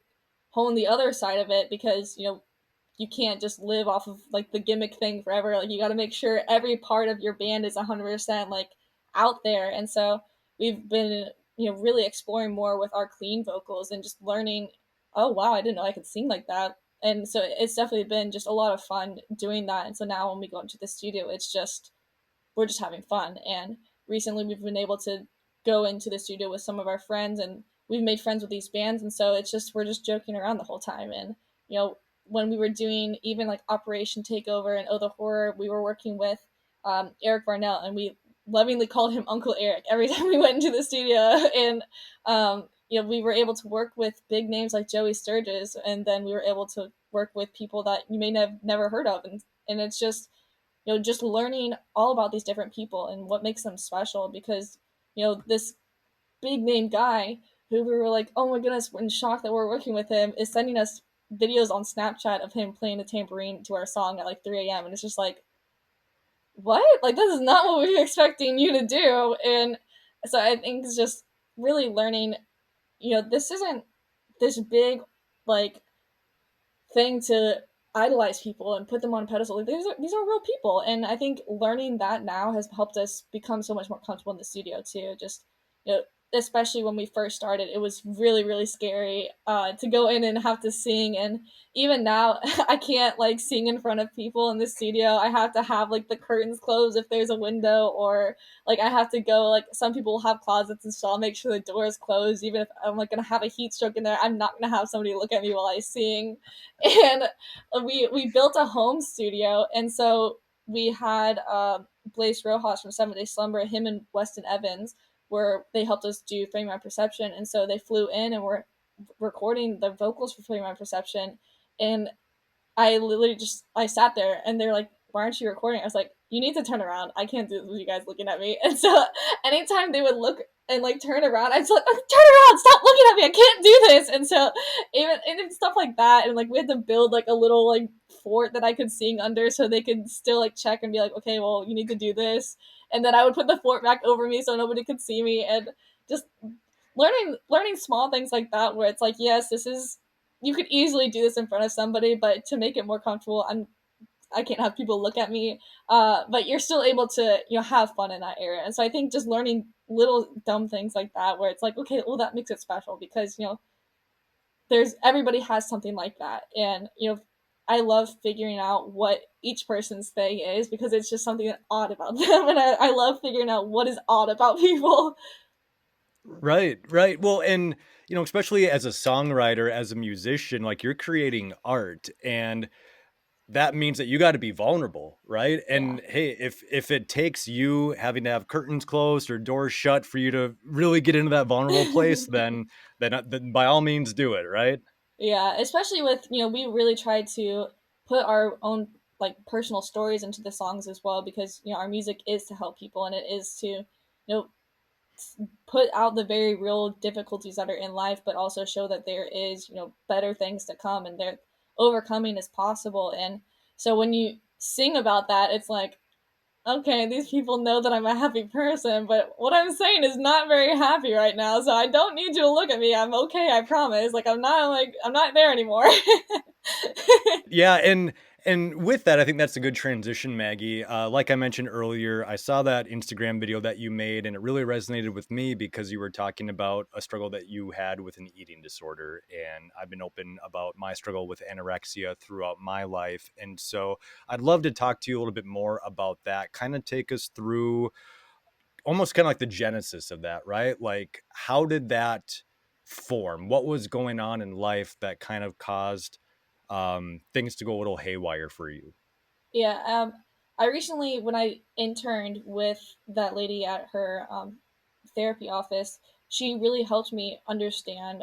hone the other side of it, because you can't just live off of like the gimmick thing forever. Like you got to make sure every part of your band is 100% like out there. And so we've been really exploring more with our clean vocals and just learning, oh wow, I didn't know I could sing like that. And so it's definitely been just a lot of fun doing that. And so now when we go into the studio, it's just we're just having fun. And recently we've been able to go into the studio with some of our friends, and we've made friends with these bands. And so it's just we're just joking around the whole time. And when we were doing even like Operation Takeover and Oh the Horror, we were working with Eric Varnell, and we lovingly called him Uncle Eric every time we went into the studio. And we were able to work with big names like Joey Sturgis, and then we were able to work with people that you may have never heard of. And it's just just learning all about these different people and what makes them special, because this big name guy who we were like, oh my goodness, we're in shock that we're working with him, is sending us videos on Snapchat of him playing the tambourine to our song at like 3 a.m. And it's just like, what? Like, this is not what we were expecting you to do. And so I think it's just really learning, this isn't this big, like, thing to idolize people and put them on a pedestal. Like, these are real people. And I think learning that now has helped us become so much more comfortable in the studio too. Just, especially when we first started, it was really, really scary to go in and have to sing. And even now, I can't like sing in front of people in the studio. I have to have like the curtains closed if there's a window, or like I have to go, like some people will have closets, and so I'll make sure the door is closed. Even if I'm like gonna have a heat stroke in there, I'm not gonna have somebody look at me while I sing. And we built a home studio. And so we had Blaze Rojas from 7 Day Slumber, him and Weston Evans, where they helped us do Frame My Perception. And so they flew in and were recording the vocals for Frame My Perception. And I literally I sat there and they're like, why aren't you recording? I was like, you need to turn around. I can't do this with you guys looking at me. And so anytime they would look and like turn around, I'd just like, oh, turn around, stop looking at me, I can't do this. And so even stuff like that. And like we had to build like a little like fort that I could sing under, so they could still like check and be like, okay, well, you need to do this. And then I would put the fort back over me so nobody could see me. And just learning small things like that, where it's like, yes, this is, you could easily do this in front of somebody, but to make it more comfortable, I can't have people look at me, but you're still able to have fun in that area. And so I think just learning little dumb things like that, where it's like, okay, well, that makes it special, because there's everybody has something like that. And I love figuring out what each person's thing is, because it's just something odd about them. And I love figuring out what is odd about people. Right, right. Well, and especially as a songwriter, as a musician, like you're creating art, and that means that you got to be vulnerable, right? Yeah. And hey, if it takes you having to have curtains closed or doors shut for you to really get into that vulnerable place, then by all means do it, right? Yeah, especially with, we really try to put our own like personal stories into the songs as well, because our music is to help people, and it is to put out the very real difficulties that are in life, but also show that there is better things to come, and there overcoming is possible. And so when you sing about that, it's like, okay, these people know that I'm a happy person, but what I'm saying is not very happy right now, so I don't need you to look at me. I'm okay, I promise. Like I'm not there anymore. Yeah, and with that, I think that's a good transition, Maggie. Like I mentioned earlier, I saw that Instagram video that you made, and it really resonated with me because you were talking about a struggle that you had with an eating disorder. And I've been open about my struggle with anorexia throughout my life. And so I'd love to talk to you a little bit more about that. Kind of take us through almost kind of like the genesis of that, right? Like, how did that form? What was going on in life that kind of caused things to go a little haywire for you? Yeah, I recently, when I interned with that lady at her therapy office, she really helped me understand,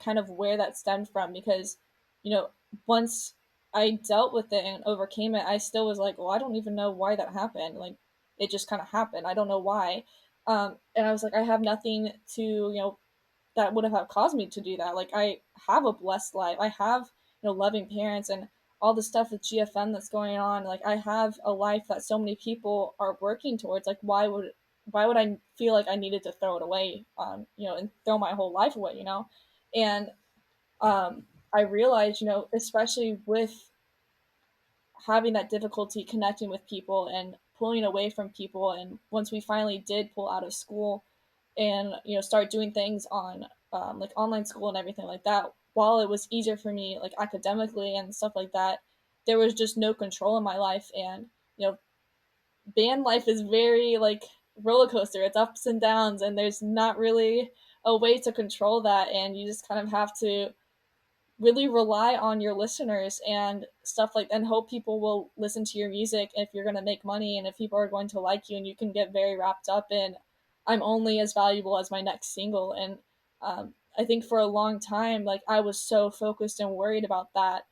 kind of where that stemmed from, because, you know, once I dealt with it and overcame it, I still was like, well, I don't even know why that happened. Like, it just kind of happened. I don't know why. And I was like, I have nothing to, that would have caused me to do that. Like, I have a blessed life. I have, loving parents and all the stuff with GFM that's going on. Like, I have a life that so many people are working towards. Like, why would I feel like I needed to throw it away, and throw my whole life away, And I realized, especially with having that difficulty connecting with people and pulling away from people, and once we finally did pull out of school and start doing things on like online school and everything like that, while it was easier for me like academically and stuff like that, there was just no control in my life. And band life is very like roller coaster. It's ups and downs, and there's not really a way to control that, and you just kind of have to really rely on your listeners and stuff like, and hope people will listen to your music if you're going to make money and if people are going to like you. And you can get very wrapped up in, I'm only as valuable as my next single. And I think for a long time, like, I was so focused and worried about that,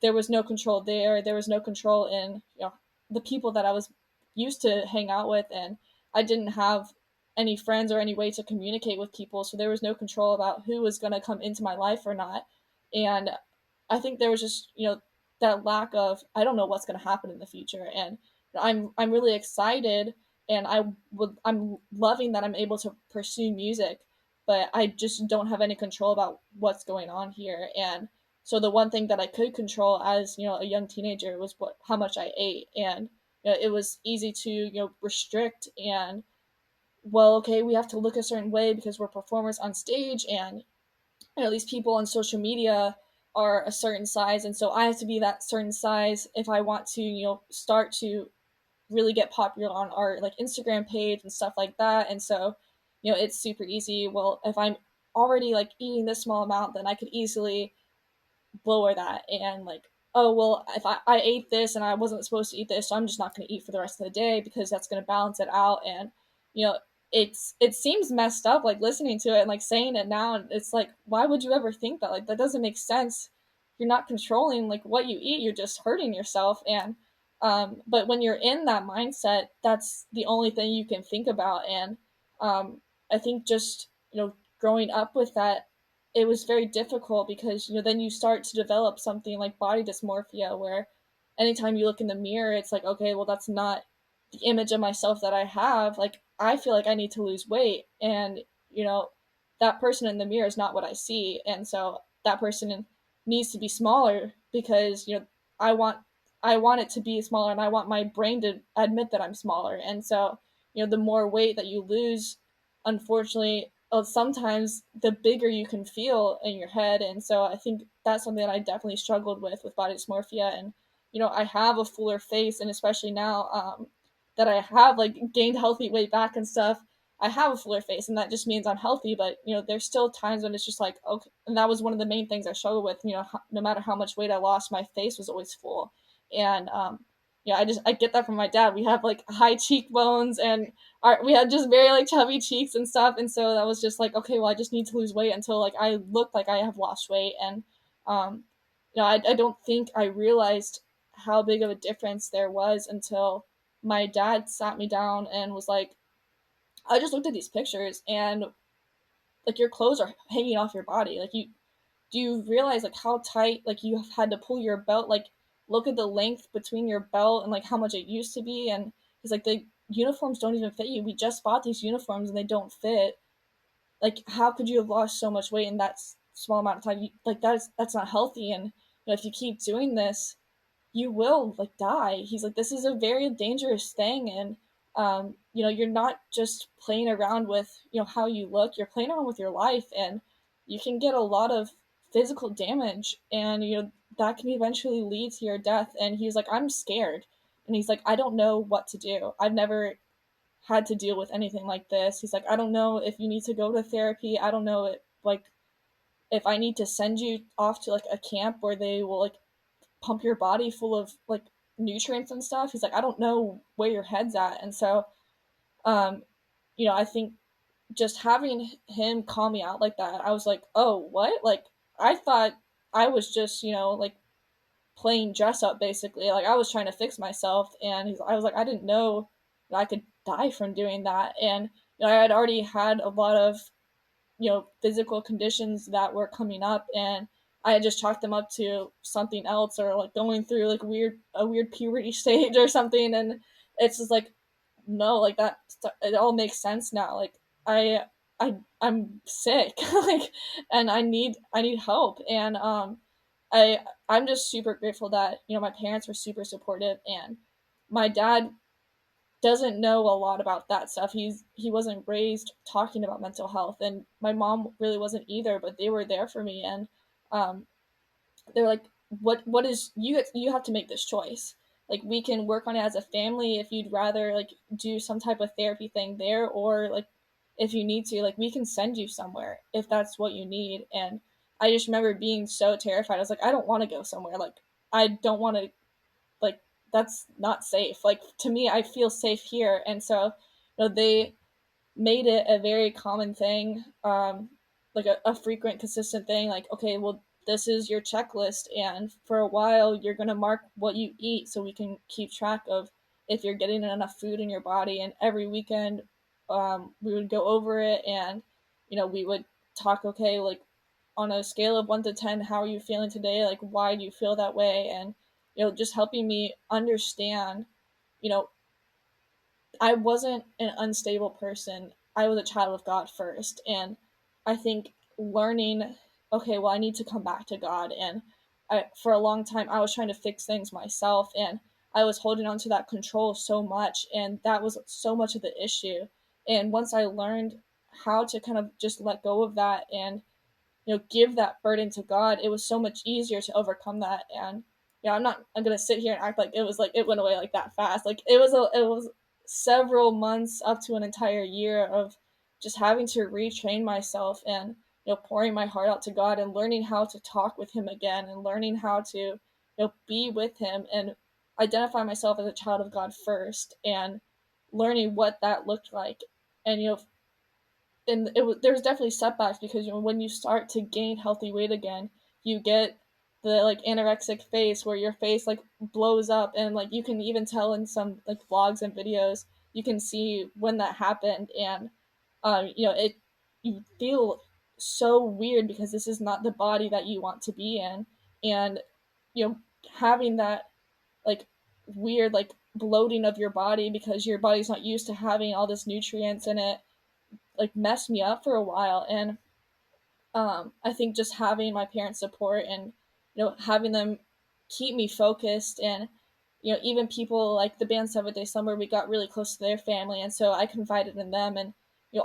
there was no control there. There was no control in, the people that I was used to hang out with, and I didn't have any friends or any way to communicate with people. So there was no control about who was going to come into my life or not. And I think there was just, that lack of, I don't know what's going to happen in the future. And I'm really excited, and I'm loving that I'm able to pursue music, but I just don't have any control about what's going on here. And so the one thing that I could control as, a young teenager was how much I ate. And it was easy to, restrict and, well, okay, we have to look a certain way because we're performers on stage, and these people on social media are a certain size, and so I have to be that certain size if I want to, start to really get popular on our like Instagram page and stuff like that. And so, it's super easy. Well, if I'm already like eating this small amount, then I could easily lower that, and like, oh well, if I ate this and I wasn't supposed to eat this, so I'm just not going to eat for the rest of the day because that's going to balance it out. And you know it seems messed up, like listening to it and like saying it now, and it's like, why would you ever think that? Like, that doesn't make sense. You're not controlling like what you eat, you're just hurting yourself. And but when you're in that mindset, that's the only thing you can think about. And I think just growing up with that, it was very difficult because then you start to develop something like body dysmorphia, where anytime you look in the mirror, it's like, okay, well, that's not the image of myself that I have. Like, I feel like I need to lose weight, and that person in the mirror is not what I see. And so that person needs to be smaller because i want I want it to be smaller, and I want my brain to admit that I'm smaller. And so the more weight that you lose, unfortunately, sometimes the bigger you can feel in your head. And so I think that's something that I definitely struggled with body dysmorphia. And I have a fuller face, and especially now that I have like gained healthy weight back and stuff, I have a fuller face, and that just means I'm healthy. But there's still times when it's just like, okay. And that was one of the main things I struggled with. No matter how much weight I lost, my face was always full. And yeah, I get that from my dad. We have like high cheekbones, and we had just very like chubby cheeks and stuff. And so that was just like, okay, well, I just need to lose weight until like I look like I have lost weight. And um I don't think I realized how big of a difference there was until my dad sat me down and was like, I just looked at these pictures, and like, your clothes are hanging off your body. Like, do you realize like how tight like you have had to pull your belt? Like, look at the length between your belt and like how much it used to be. And it's like, the uniforms don't even fit you. We just bought these uniforms and they don't fit. Like, how could you have lost so much weight in that small amount of time? Like, that's not healthy. And if you keep doing this, you will like die. He's like, this is a very dangerous thing. And you're not just playing around with how you look, you're playing around with your life. And you can get a lot of physical damage, and that can eventually lead to your death. And he's like, I'm scared. And he's like, I don't know what to do. I've never had to deal with anything like this. He's like, I don't know if you need to go to therapy. I don't know if I need to send you off to like a camp where they will like pump your body full of like nutrients and stuff. He's like, I don't know where your head's at. And so um I think just having him call me out like that, I was like, oh, what? Like, I thought I was just like playing dress up basically. Like I was trying to fix myself, and I was like, I didn't know that I could die from doing that. And I had already had a lot of physical conditions that were coming up, and I had just chalked them up to something else, or like going through like a weird puberty stage or something. And it's just like, no, like that, it all makes sense now. Like I I'm sick, like, and I need help. And I I'm just super grateful that my parents were super supportive, and my dad doesn't know a lot about that stuff. He wasn't raised talking about mental health, and my mom really wasn't either. But they were there for me, and um, they're like, "What is you have to make this choice. Like we can work on it as a family if you'd rather like do some type of therapy thing there, or like if you need to, like we can send you somewhere if that's what you need." And I just remember being so terrified. I was like, I don't want to go somewhere. Like I don't want to, like that's not safe. Like to me, I feel safe here. And so they made it a very common thing, like a frequent consistent thing. Like, okay, well, this is your checklist, and for a while you're going to mark what you eat so we can keep track of if you're getting enough food in your body. And every weekend, we would go over it, and we would talk, okay, like on a scale of 1 to 10, how are you feeling today? Like why do you feel that way? And just helping me understand, you know I wasn't an unstable person. I was a child of God first. And I think learning, okay, well, I need to come back to God. And for a long time, I was trying to fix things myself. And I was holding on to that control so much. And that was so much of the issue. And once I learned how to kind of just let go of that, and give that burden to God, it was so much easier to overcome that. And I'm gonna sit here and act like it went away like that fast. Like it was several months up to an entire year of just having to retrain myself, and pouring my heart out to God, and learning how to talk with him again, and learning how to be with him, and identify myself as a child of God first, and learning what that looked like. And and there's definitely setbacks, because when you start to gain healthy weight again, you get the like anorexic face, where your face like blows up, and like you can even tell in some like vlogs and videos, you can see when that happened. And it you feel so weird, because this is not the body that you want to be in. And having that like weird like bloating of your body, because your body's not used to having all this nutrients in it, like messed me up for a while. And I think just having my parents' support, and having them keep me focused, and even people like the band 7 Day Summer, we got really close to their family, and so I confided in them, and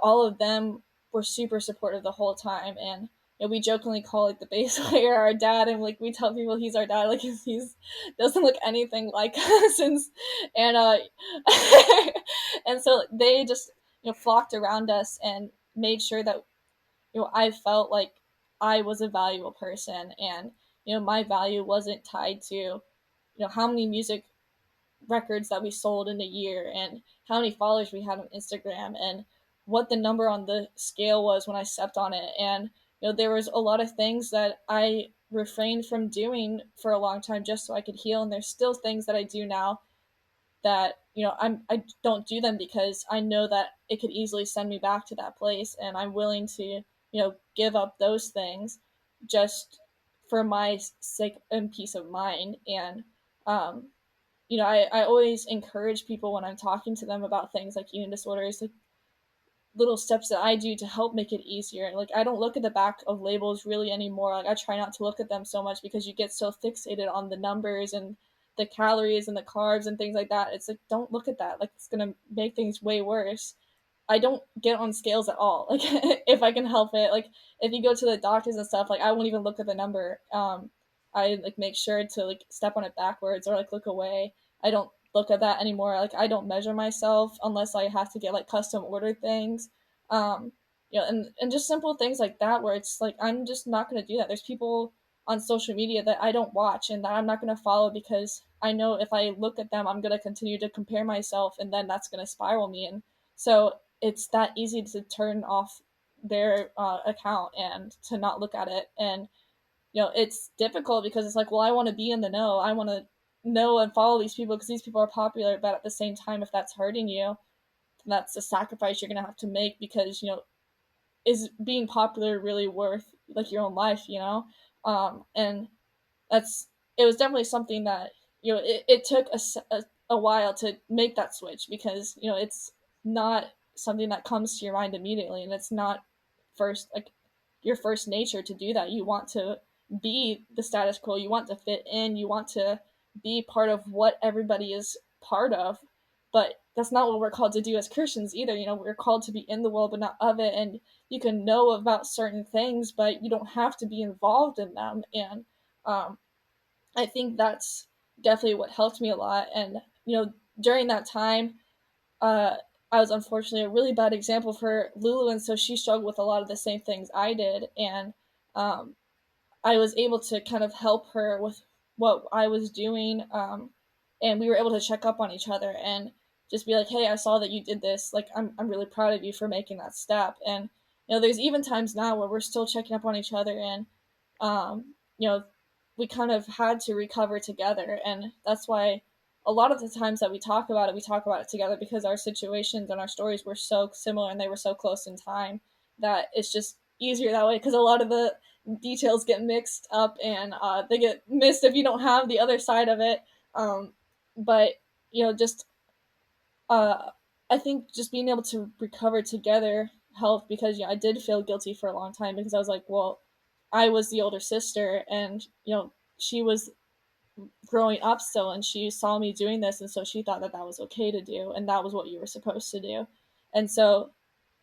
all of them were super supportive the whole time. And we jokingly call like the bass player our dad, and like we tell people he's our dad, like he's doesn't look anything like us. And and so they just flocked around us, and made sure that I felt like I was a valuable person. And my value wasn't tied to how many music records that we sold in a year, and how many followers we had on Instagram, and what the number on the scale was when I stepped on it. And there was a lot of things that I refrained from doing for a long time just so I could heal, and there's still things that I do now that I don't do them, because I know that it could easily send me back to that place, and I'm willing to give up those things just for my sake and peace of mind. And um I always encourage people when I'm talking to them about things like eating disorders, like little steps that I do to help make it easier. Like I don't look at the back of labels really anymore. Like I try not to look at them so much, because you get so fixated on the numbers and the calories and the carbs and things like that. It's like, don't look at that. Like it's gonna make things way worse. I don't get on scales at all. Like if I can help it. Like if you go to the doctors and stuff, like I won't even look at the number. I like make sure to like step on it backwards, or like look away. I don't look at that anymore. Like I don't measure myself unless I have to get like custom ordered things. Um, and just simple things like that, where it's like I'm just not gonna do that. There's people on social media that I don't watch, and that I'm not gonna follow, because I know if I look at them, I'm gonna continue to compare myself, and then that's gonna spiral me. And so it's that easy to turn off their account and to not look at it. And it's difficult because it's like, well, I want to be in the know. I want to know and follow these people because these people are popular. But at the same time, if that's hurting you, then that's a sacrifice you're going to have to make because, is being popular really worth like your own life, and that's it was definitely something that it took a while to make that switch because it's not something that comes to your mind immediately, and it's not first like your first nature to do that. You want to be the status quo, you want to fit in, you want to be part of what everybody is part of, but that's not what we're called to do as Christians either. We're called to be in the world but not of it, and you can know about certain things but you don't have to be involved in them. And um, I think that's definitely what helped me a lot. And during that time, uh, I was unfortunately a really bad example for Lulu, and so she struggled with a lot of the same things I did. And um, I was able to kind of help her with what I was doing, and we were able to check up on each other and just be like, "Hey, I saw that you did this. Like, I'm really proud of you for making that step." And there's even times now where we're still checking up on each other, and you know, we kind of had to recover together, and that's why a lot of the times that we talk about it together because our situations and our stories were so similar and they were so close in time that it's just easier that way because a lot of the details get mixed up and they get missed if you don't have the other side of it. But just uh, I think just being able to recover together helped because I did feel guilty for a long time because I was like, well, I was the older sister, and she was growing up still, and she saw me doing this, and so she thought that that was okay to do, and that was what you were supposed to do. And so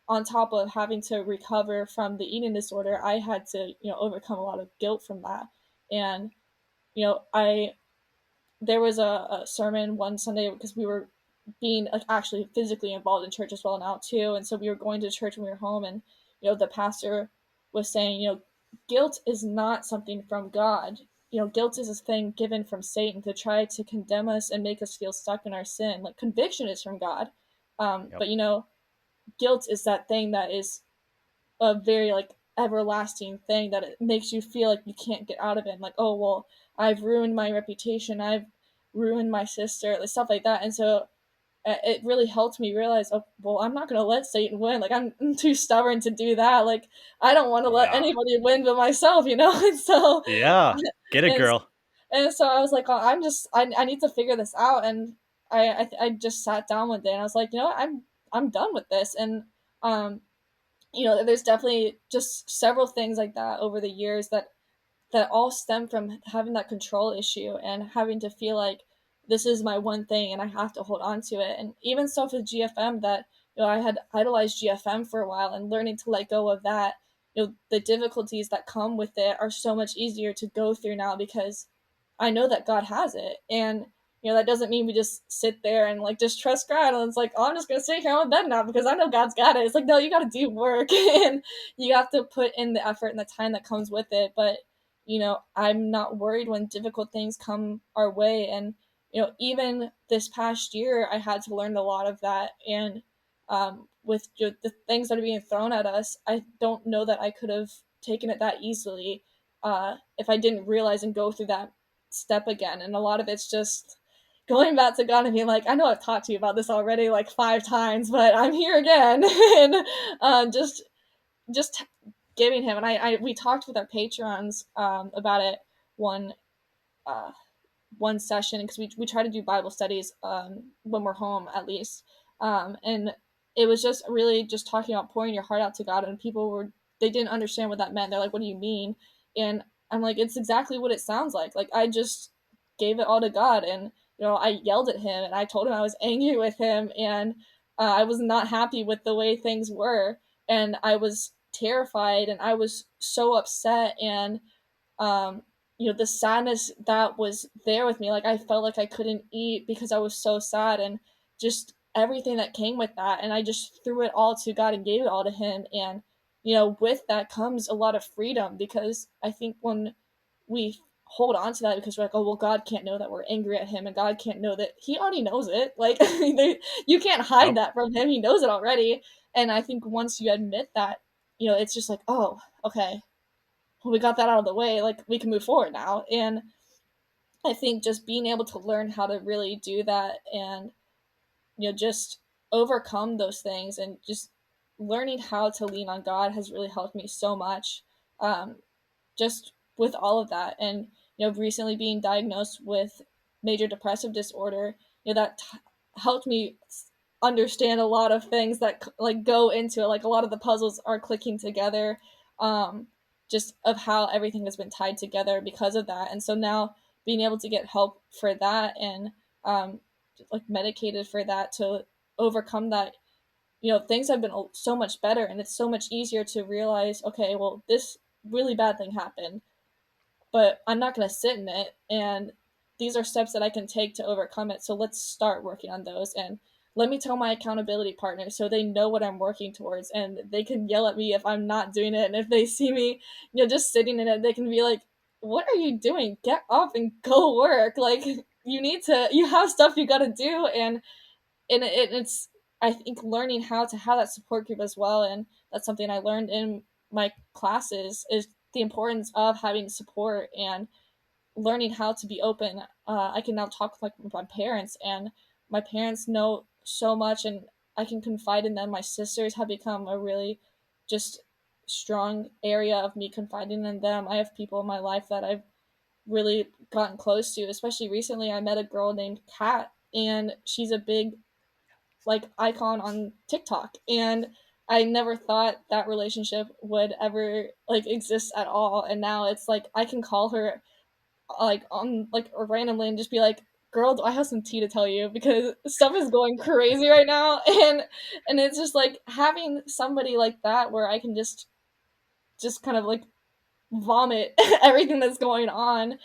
on top of having to recover from the eating disorder, I had to, overcome a lot of guilt from that. And, I there was a sermon one Sunday because we were being actually physically involved in church as well now too, and so we were going to church when we were home, and the pastor was saying, guilt is not something from God. Guilt is a thing given from Satan to try to condemn us and make us feel stuck in our sin. Like conviction is from God, Yep. but guilt is that thing that is a very like everlasting thing that it makes you feel like you can't get out of it. And like, oh well, I've ruined my reputation, I've ruined my sister, like stuff like that. And so it really helped me realize, oh well, I'm not gonna let Satan win. Like I'm too stubborn to do that. Like I don't want to let Yeah. anybody win but myself, and so Yeah. Get it, and, girl. and so I was like, oh, I need to figure this out. And I just sat down one day and I was like, I'm done with this. And um there's definitely just several things like that over the years that all stem from having that control issue and having to feel like this is my one thing and I have to hold on to it. And even stuff with GFM that I had idolized GFM for a while, and learning to let go of that. The difficulties that come with it are so much easier to go through now because I know that God has it. And that doesn't mean we just sit there and like just trust God and it's like, oh, I'm just gonna sit here on bed now because I know God's got it. It's like, no, you got to do work and you have to put in the effort and the time that comes with it. But I'm not worried when difficult things come our way. And even this past year I had to learn a lot of that. And with the things that are being thrown at us, I don't know that I could have taken it that easily if I didn't realize and go through that step again. And a lot of it's just going back to God and being like, I know I've talked to you about this already like 5 times, but I'm here again. And just giving him. And I we talked with our patrons about it one uh, one session because we try to do Bible studies when we're home at least. And it was just really just talking about pouring your heart out to God, and they didn't understand what that meant. They're like, what do you mean? And I'm like, it's exactly what it sounds like. Like I just gave it all to God, and I yelled at him and I told him I was angry with him, and I was not happy with the way things were, and I was terrified and I was so upset. And um the sadness that was there with me, like I felt like I couldn't eat because I was so sad, and just everything that came with that. And I just threw it all to God and gave it all to him. And with that comes a lot of freedom, because I think when we hold on to that because we're like, oh well, God can't know that we're angry at him, and God can't know that he already knows it. Like you can't hide Nope. that from him, he knows it already. And I think once you admit that, it's just like, oh, okay, well, we got that out of the way, like we can move forward now. And I think just being able to learn how to really do that, and just overcome those things, and just learning how to lean on God has really helped me so much. Just with all of that, and recently being diagnosed with major depressive disorder, that helped me understand a lot of things that like go into it. Like a lot of the puzzles are clicking together, um just of how everything has been tied together because of that. And so now being able to get help for that, and um like medicated for that, to overcome that, things have been so much better, and it's so much easier to realize, okay, well, this really bad thing happened, but I'm not going to sit in it. And these are steps that I can take to overcome it. So let's start working on those. And let me tell my accountability partner so they know what I'm working towards, and they can yell at me if I'm not doing it. And if they see me, just sitting in it, they can be like, what are you doing? Get up and go work. Like, you have stuff you got to do. And it's, I think, learning how to have that support group as well. And that's something I learned in my classes, is the importance of having support and learning how to be open. I can now talk with my parents, and my parents know so much, and I can confide in them. My sisters have become a really just strong area of me confiding in them. I have people in my life that I've really gotten close to, especially recently. I met a girl named Kat, and she's a big like icon on TikTok, and I never thought that relationship would ever like exist at all. And now it's like I can call her like on like randomly and just be like, girl, do I have some tea to tell you, because stuff is going crazy right now. And it's just like having somebody like that where I can just kind of like vomit everything that's going on.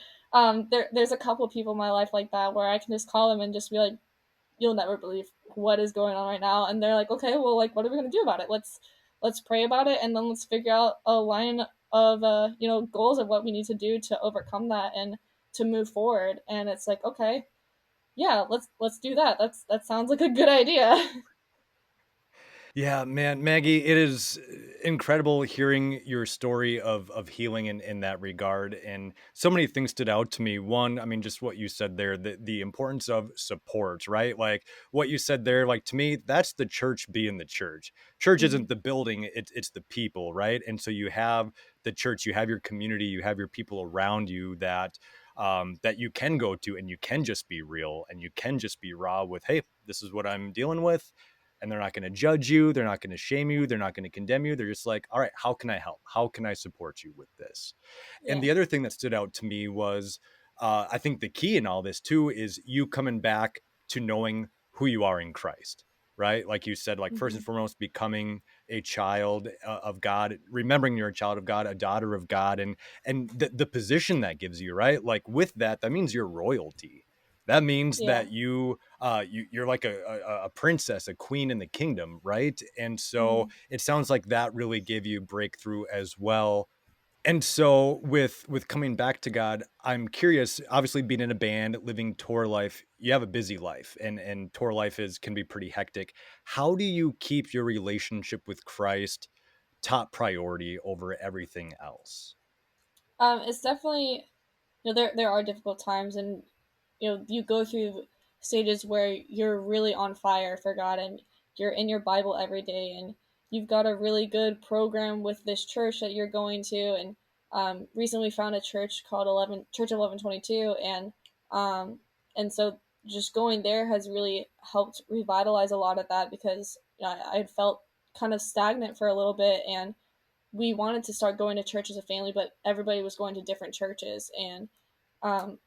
There's a couple people in my life like that where I can just call them and just be like, you'll never believe what is going on right now. And they're like, okay, well, like, what are we going to do about it? Let's pray about it, and then let's figure out a line of goals of what we need to do to overcome that and to move forward. And it's like, okay, yeah, let's do that. That sounds like a good idea. Yeah, man, Maggie, it is incredible hearing your story of healing in that regard. And so many things stood out to me. One, I mean, just what you said there, the importance of support, right? Like what you said there, like to me, that's the church being the church. Church Mhm. isn't the building, it's the people, right? And so you have the church, you have your community, you have your people around you that you can go to, and you can just be real, and you can just be raw with, hey, this is what I'm dealing with. And they're not going to judge you. They're not going to shame you. They're not going to condemn you. They're just like, all right, how can I help? How can I support you with this? And Yeah. the other thing that stood out to me was, I think the key in all this too is you coming back to knowing who you are in Christ, right? Like you said, like first Hmm. and foremost, becoming a child of God, remembering you're a child of God, a daughter of God, and the position that gives you, right? Like with that, that means you're royalty. That means Yeah. that you're like a princess, a queen in the kingdom, right? And so Hmm. it sounds like that really gave you breakthrough as well. And so with coming back to God, I'm curious, obviously being in a band, living tour life, you have a busy life, and tour life is can be pretty hectic. How do you keep your relationship with Christ top priority over everything else? It's definitely, there are difficult times, and you go through stages where you're really on fire for God, and you're in your Bible every day, and you've got a really good program with this church that you're going to. And recently found a church called 11 Church of 1122, um, and so just going there has really helped revitalize a lot of that, because I had felt kind of stagnant for a little bit, and we wanted to start going to church as a family, but everybody was going to different churches. And um,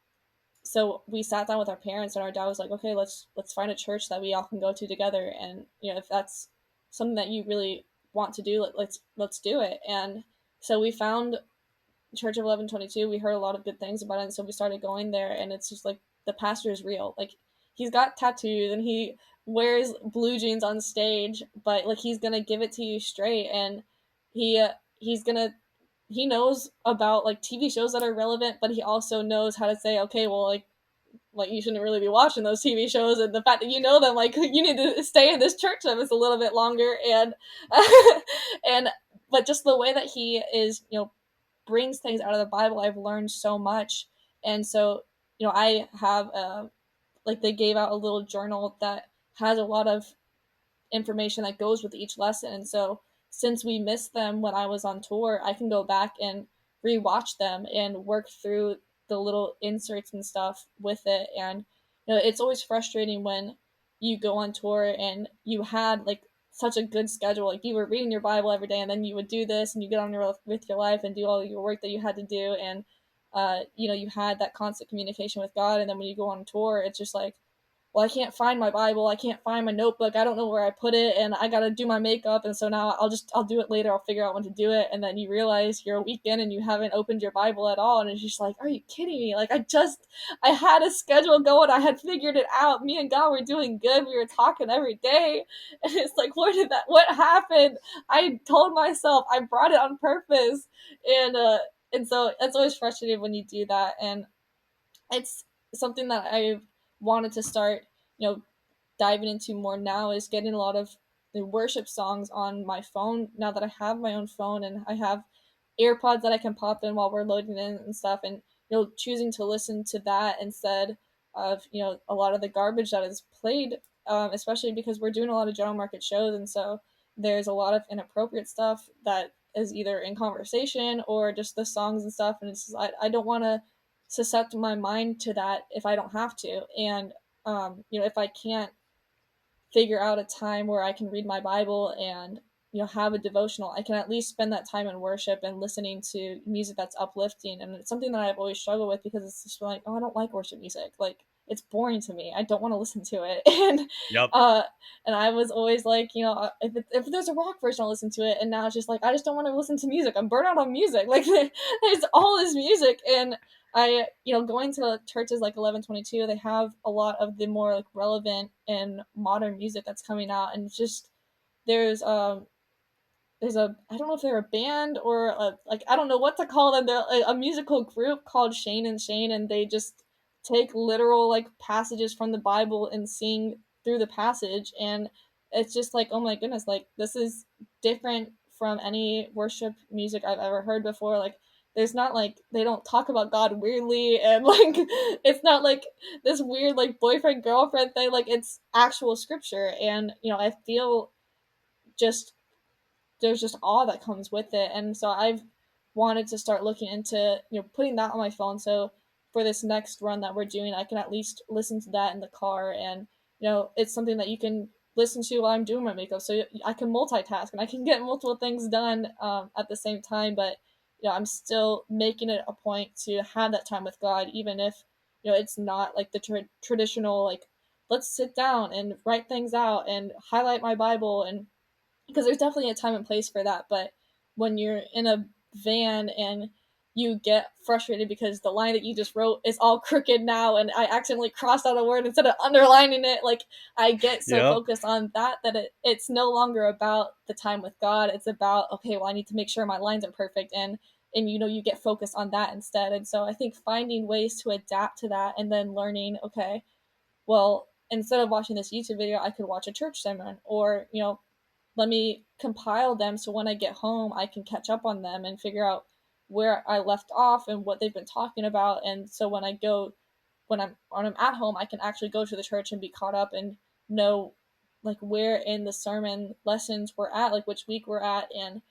so we sat down with our parents, and our dad was like, okay, let's find a church that we all can go to together. And if that's something that you really want to do, let's do it. And so we found Church of 1122. We heard a lot of good things about it, and so we started going there. And it's just like, the pastor is real. Like, he's got tattoos, and he wears blue jeans on stage, but like, he's gonna give it to you straight. And he's gonna he knows about like TV shows that are relevant, but he also knows how to say, okay, well, like you shouldn't really be watching those TV shows, and the fact that you know them, like, you need to stay in this church service a little bit longer. And and but just the way that he is, brings things out of the Bible. I've learned so much. And so, I have like they gave out a little journal that has a lot of information that goes with each lesson. And so since we missed them when I was on tour, I can go back and rewatch them and work through the little inserts and stuff with it. And it's always frustrating when you go on tour and you had like such a good schedule. Like you were reading your Bible every day, and then you would do this, and you get on with your life and do all your work that you had to do, and you had that constant communication with God. And then when you go on tour, it's just like, well, I can't find my Bible, I can't find my notebook, I don't know where I put it, and I gotta do my makeup, and so now I'll do it later, I'll figure out when to do it, and then you realize you're a week in and you haven't opened your Bible at all, and it's just like, are you kidding me? Like, I had a schedule going, I had figured it out, me and God were doing good, we were talking every day, and it's like, what happened? I told myself, I brought it on purpose, and so it's always frustrating when you do that, and it's something that I've wanted to start, diving into more now, is getting a lot of the worship songs on my phone now that I have my own phone and I have AirPods that I can pop in while we're loading in and stuff, and choosing to listen to that instead of a lot of the garbage that is played, especially because we're doing a lot of general market shows, and so there's a lot of inappropriate stuff that is either in conversation or just the songs and stuff, and it's just, I don't want to set my mind to that if I don't have to, and if I can't figure out a time where I can read my Bible and have a devotional, I can at least spend that time in worship and listening to music that's uplifting. And it's something that I've always struggled with because it's just like, oh, I don't like worship music. Like, it's boring to me. I don't want to listen to it. And Yep. and I was always like, if there's a rock version, I'll listen to it. And now it's just like, I just don't want to listen to music. I'm burnt out on music. Like, there's all this music, and I, going to churches like 1122, they have a lot of the more like relevant and modern music that's coming out, and it's just there's I don't know if they're a band or I don't know what to call them. They're a musical group called Shane and Shane, and they just take literal like passages from the Bible and sing through the passage, and it's just like, oh my goodness, like this is different from any worship music I've ever heard before. Like, there's not like, they don't talk about God weirdly, and like it's not like this weird like boyfriend girlfriend thing. Like, it's actual scripture, and I feel just there's just awe that comes with it. And so I've wanted to start looking into putting that on my phone, so for this next run that we're doing, I can at least listen to that in the car, and it's something that you can listen to while I'm doing my makeup, so I can multitask and I can get multiple things done at the same time. But I'm still making it a point to have that time with God, even if it's not like the traditional like, let's sit down and write things out and highlight my Bible, and because there's definitely a time and place for that. But when you're in a van and you get frustrated because the line that you just wrote is all crooked now, and I accidentally crossed out a word instead of underlining it, like, I get so Yep. focused on that it's no longer about the time with God. It's about, okay, well, I need to make sure my lines are perfect, and you get focused on that instead. And so I think finding ways to adapt to that, and then learning, okay, well, instead of watching this YouTube video, I could watch a church sermon, or let me compile them so when I get home, I can catch up on them and figure out where I left off and what they've been talking about. And so when I'm at home, I can actually go to the church and be caught up and know like where in the sermon lessons we're at, like which week we're at. And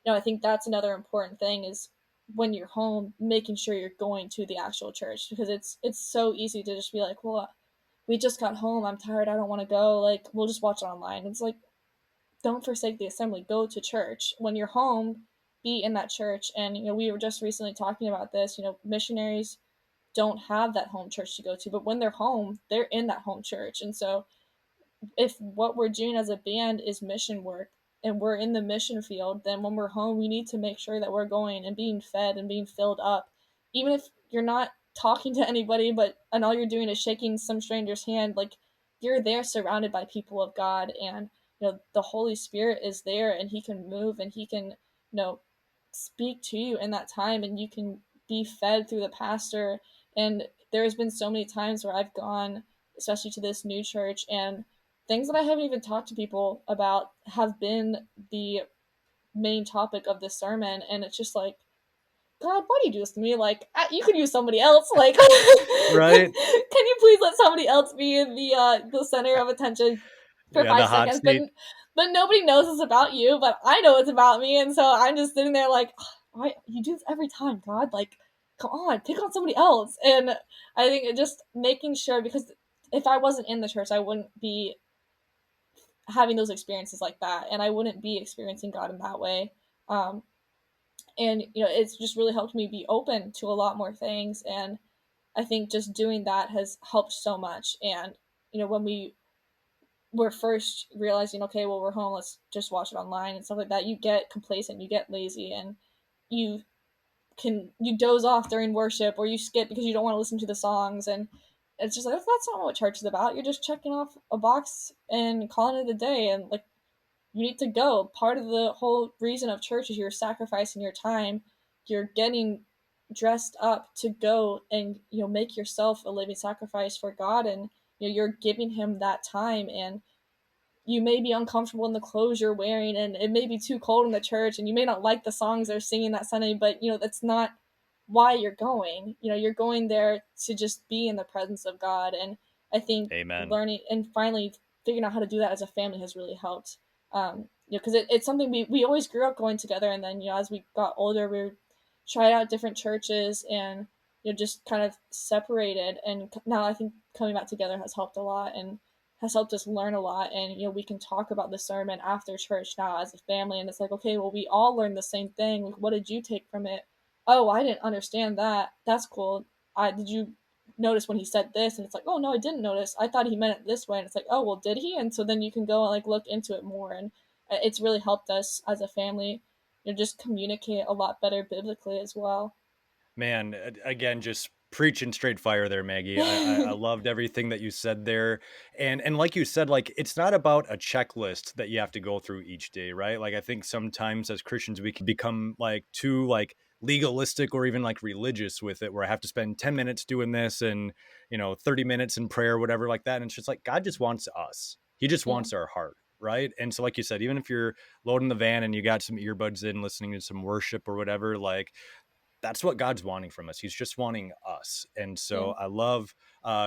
I think that's another important thing, is when you're home, making sure you're going to the actual church, because it's so easy to just be like, well, we just got home, I'm tired, I don't want to go, like, we'll just watch it online. It's like, don't forsake the assembly, go to church. When you're home, be in that church. And we were just recently talking about this. Missionaries don't have that home church to go to, but when they're home, they're in that home church. And so if what we're doing as a band is mission work, and we're in the mission field, then when we're home, we need to make sure that we're going and being fed and being filled up, even if you're not talking to anybody, and all you're doing is shaking some stranger's hand. Like, you're there surrounded by people of God, and the Holy Spirit is there, and he can move, and he can speak to you in that time, and you can be fed through the pastor. And there's been so many times where I've gone, especially to this new church, and things that I haven't even talked to people about have been the main topic of the sermon. And it's just like, God, why do you do this to me? Like, you could use somebody else. Like, Right? can you please let somebody else be the center of attention for Yeah, five the hot seconds? But seat. nobody knows it's about you. But I know it's about me, and so I'm just sitting there like, why you do this every time, God? Like, come on, pick on somebody else. And I think just making sure, because if I wasn't in the church, I wouldn't be having those experiences like that, and I wouldn't be experiencing God in that way. Um, and it's just really helped me be open to a lot more things, and I think just doing that has helped so much. And when we were first realizing, okay, well, we're home, let's just watch it online and stuff like that, you get complacent, you get lazy, and you you doze off during worship, or you skip because you don't want to listen to the songs. And it's just like, that's not what church is about. You're just checking off a box and calling it a day. And like, you need to go. Part of the whole reason of church is you're sacrificing your time. You're getting dressed up to go and make yourself a living sacrifice for God, and you're giving him that time. And you may be uncomfortable in the clothes you're wearing, and it may be too cold in the church, and you may not like the songs they're singing that Sunday, but that's not why you're going. You're going there to just be in the presence of God. And I think Amen. learning and finally figuring out how to do that as a family has really helped. Because it's something we always grew up going together, and then as we got older, we tried out different churches, and just kind of separated. And now I think coming back together has helped a lot, and has helped us learn a lot. And we can talk about the sermon after church now as a family, and it's like, okay, well, we all learned the same thing. Like, what did you take from it? Oh, I didn't understand that. That's cool. Did you notice when he said this? And it's like, oh no, I didn't notice. I thought he meant it this way. And it's like, oh well, did he? And so then you can go and like look into it more. And it's really helped us as a family just communicate a lot better biblically as well. Man, again, just preaching straight fire there, Maggie. I loved everything that you said there. And like you said, like it's not about a checklist that you have to go through each day, right? Like I think sometimes as Christians we can become like too like legalistic or even like religious with it, where I have to spend 10 minutes doing this and 30 minutes in prayer, whatever like that. And it's just like God just wants us. He just Yeah. wants our heart. Right. And so, like you said, even if you're loading the van and you got some earbuds in listening to some worship or whatever, like that's what God's wanting from us. He's just wanting us. And Yeah. so I love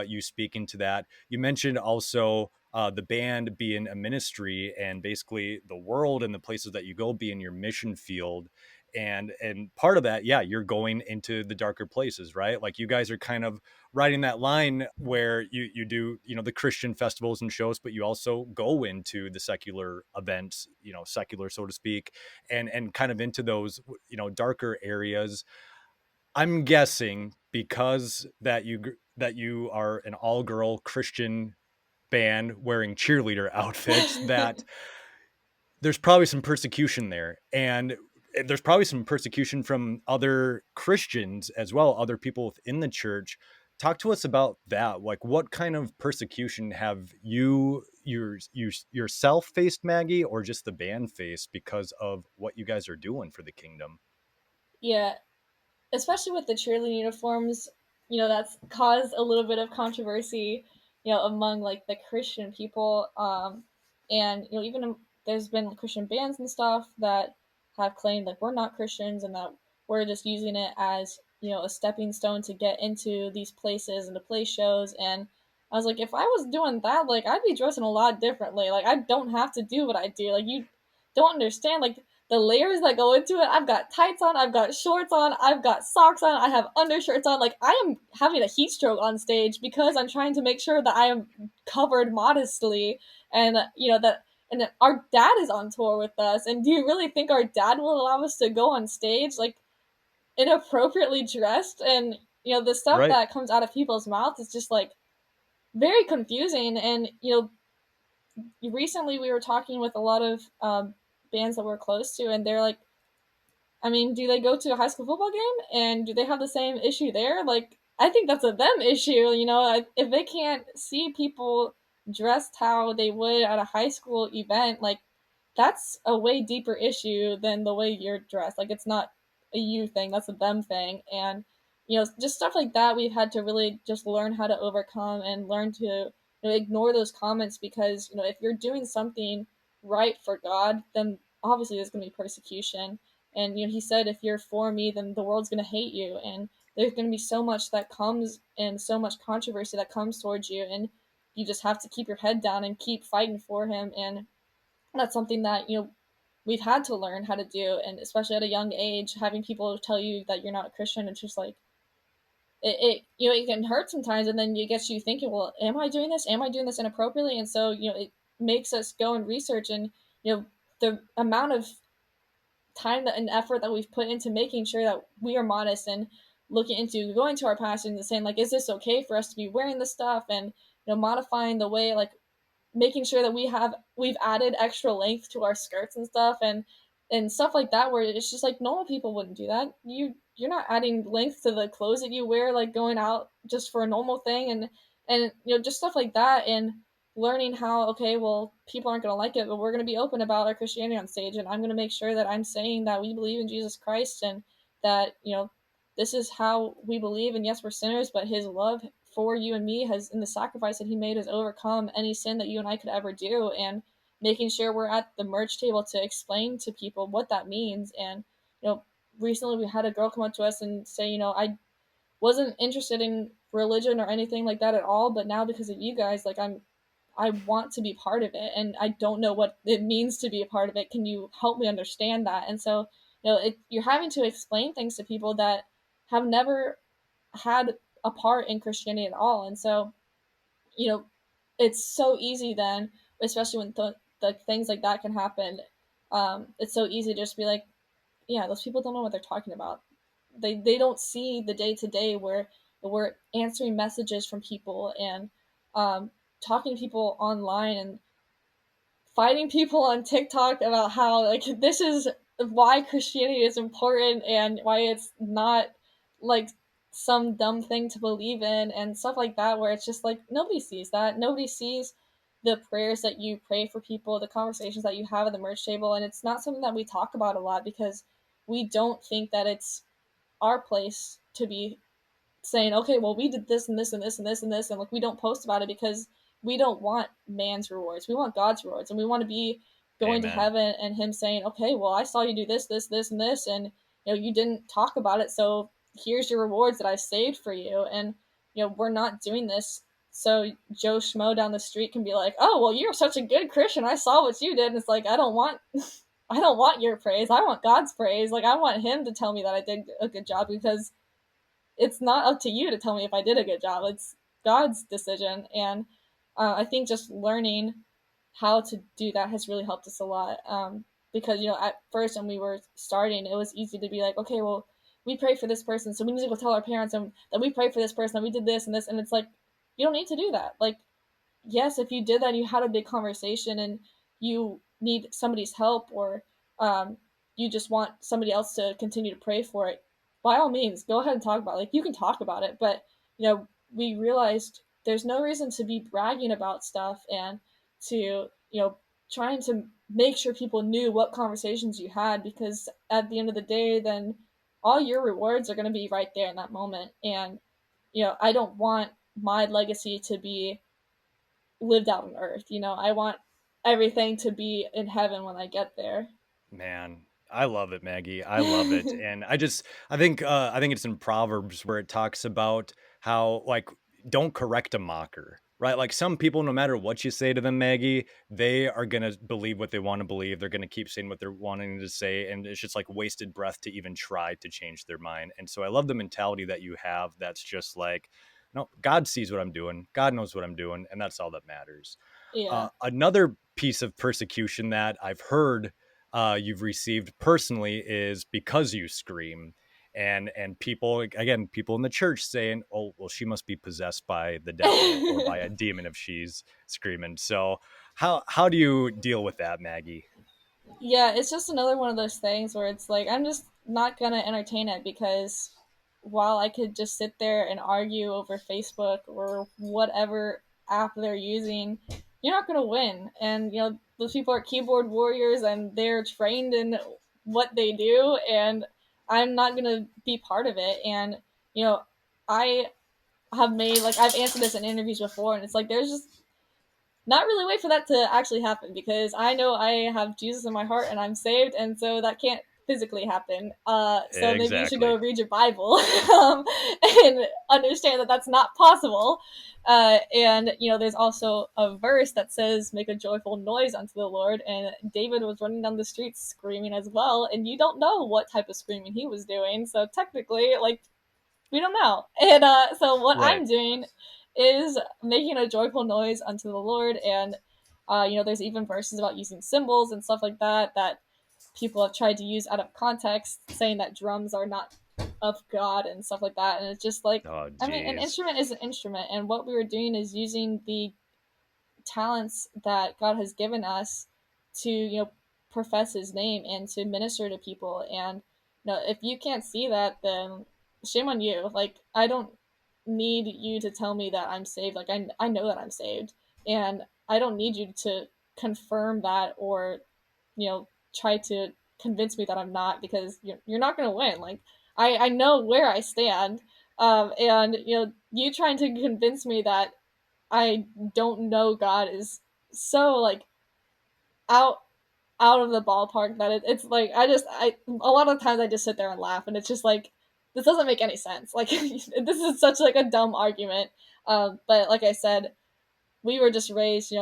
you speaking to that. You mentioned also the band being a ministry, and basically the world and the places that you go being your mission field. And part of that, yeah, you're going into the darker places, right? Like you guys are kind of riding that line where you do, the Christian festivals and shows, but you also go into the secular events, secular, so to speak, and kind of into those, darker areas. I'm guessing because that you are an all-girl Christian band wearing cheerleader outfits, that there's probably some persecution there. And there's probably some persecution from other Christians as well, other people within the church. Talk to us about that. Like, what kind of persecution have yourself faced, Maggie, or just the band faced because of what you guys are doing for the kingdom? Yeah, especially with the cheerleading uniforms, that's caused a little bit of controversy, among like the Christian people. And even there's been Christian bands and stuff that have claimed like we're not Christians, and that we're just using it as a stepping stone to get into these places and to play shows. And I was like, if I was doing that, like I'd be dressing a lot differently. Like I don't have to do what I do. Like you don't understand. Like the layers that go into it. I've got tights on, I've got shorts on, I've got socks on, I have undershirts on. Like I am having a heat stroke on stage because I'm trying to make sure that I am covered modestly. And that our dad is on tour with us. And do you really think our dad will allow us to go on stage like inappropriately dressed? And the stuff Right. that comes out of people's mouths is just like very confusing. And recently we were talking with a lot of bands that we're close to, and they're like, I mean, do they go to a high school football game and do they have the same issue there? Like, I think that's a them issue. If they can't see people dressed how they would at a high school event, like that's a way deeper issue than the way you're dressed. Like, it's not a you thing, that's a them thing. And just stuff like that, we've had to really just learn how to overcome and learn to ignore those comments, because if you're doing something right for God, then obviously there's going to be persecution. And he said, if you're for me, then the world's going to hate you, and there's going to be so much that comes and so much controversy that comes towards you, and you just have to keep your head down and keep fighting for him. And that's something that we've had to learn how to do, and especially at a young age, having people tell you that you're not a Christian, it's just like it can hurt sometimes, and then it gets you thinking, well, am I doing this? Am I doing this inappropriately? And so it makes us go and research, and the amount of time and effort that we've put into making sure that we are modest and looking into going to our pastors and saying, like, is this okay for us to be wearing this stuff, and modifying the way, like making sure that we've added extra length to our skirts and stuff, and stuff like that, where it's just like normal people wouldn't do that. You're not adding length to the clothes that you wear, like going out just for a normal thing, and just stuff like that. And learning how, okay, well, people aren't going to like it, but we're going to be open about our Christianity on stage, and I'm going to make sure that I'm saying that we believe in Jesus Christ, and that this is how we believe, and yes, we're sinners, but his love for you and me has, in the sacrifice that he made, has overcome any sin that you and I could ever do. And making sure we're at the merch table to explain to people what that means. And recently we had a girl come up to us and say, I wasn't interested in religion or anything like that at all, but now because of you guys, like I want to be part of it, and I don't know what it means to be a part of it. Can you help me understand that? And so you're having to explain things to people that have never had a part in Christianity at all. And so, it's so easy then, especially when the things like that can happen. It's so easy to just be like, yeah, those people don't know what they're talking about. They don't see the day to day where we're answering messages from people, and talking to people online, and fighting people on TikTok about how, like, this is why Christianity is important and why it's not like some dumb thing to believe in, and stuff like that, where it's just like nobody sees that. Nobody sees the prayers that you pray for people, the conversations that you have at the merch table, and it's not something that we talk about a lot because we don't think that it's our place to be saying, okay, well, we did this and this and this and this and this, and like we don't post about it because we don't want man's rewards. We want God's rewards, and we want to be going to Amen. heaven and him saying, okay, well, I saw you do this, this, this, and this, and you didn't talk about it, so here's your rewards that I saved for you. And we're not doing this so Joe Schmo down the street can be like, oh, well, you're such a good Christian, I saw what you did. And it's like, I don't want I don't want your praise. I want God's praise. Like, I want him to tell me that I did a good job, because it's not up to you to tell me if I did a good job. It's God's decision. And I think just learning how to do that has really helped us a lot. Because, at first when we were starting, it was easy to be like, okay, well, we pray for this person, so we need to go tell our parents that we pray for this person, that we did this and this. And it's like, you don't need to do that. Like, yes, if you did that and you had a big conversation and you need somebody's help, or you just want somebody else to continue to pray for it, by all means, go ahead and talk about it. Like, you can talk about it, but we realized there's no reason to be bragging about stuff and to trying to make sure people knew what conversations you had, because at the end of the day, then all your rewards are going to be right there in that moment. And I don't want my legacy to be lived out on earth. I want everything to be in heaven when I get there. Man, I love it, Maggie. I love it. And I think it's in Proverbs where it talks about how, like, don't correct a mocker, right? Like, some people, no matter what you say to them, Maggie, they are going to believe what they want to believe. They're going to keep saying what they're wanting to say. And it's just like wasted breath to even try to change their mind. And so I love the mentality that you have. That's just like, no, God sees what I'm doing. God knows what I'm doing. And that's all that matters. Yeah. Another piece of persecution that I've heard you've received personally is because you scream, and people, again, people in the church saying, oh, well, she must be possessed by the devil or by a demon if she's screaming. So how do you deal with that, Maggie? Yeah, it's just another one of those things where it's like, I'm just not gonna entertain it, because while I could just sit there and argue over Facebook or whatever app they're using, you're not gonna win. And those people are keyboard warriors, and they're trained in what they do, and I'm not gonna be part of it. And I have made, like, I've answered this in interviews before, and it's like, there's just not really wait for that to actually happen, because I know I have Jesus in my heart and I'm saved, and so that can't physically happen. So maybe you should Exactly. go read your Bible and understand that that's not possible. And there's also a verse that says, "Make a joyful noise unto the Lord." And David was running down the streets screaming as well, and you don't know what type of screaming he was doing. So technically, like, we don't know. And so what Right. I'm doing is making a joyful noise unto the Lord. And there's even verses about using cymbals and stuff like that that people have tried to use out of context, saying that drums are not of God and stuff like that. And it's just like, Oh, I mean, an geez. instrument is an instrument, and what we were doing is using the talents that God has given us to, profess his name and to minister to people. And if you can't see that, then shame on you. Like, I don't need you to tell me that I'm saved. Like, I know that I'm saved, and I don't need you to confirm that, or try to convince me that I'm not, because you're not going to win. Like, I know where I stand. And you trying to convince me that I don't know God is so, like, out out of the ballpark that it's like, I a lot of times I just sit there and laugh, and it's just like, this doesn't make any sense. Like, this is such, like, a dumb argument. But like I said, we were just raised,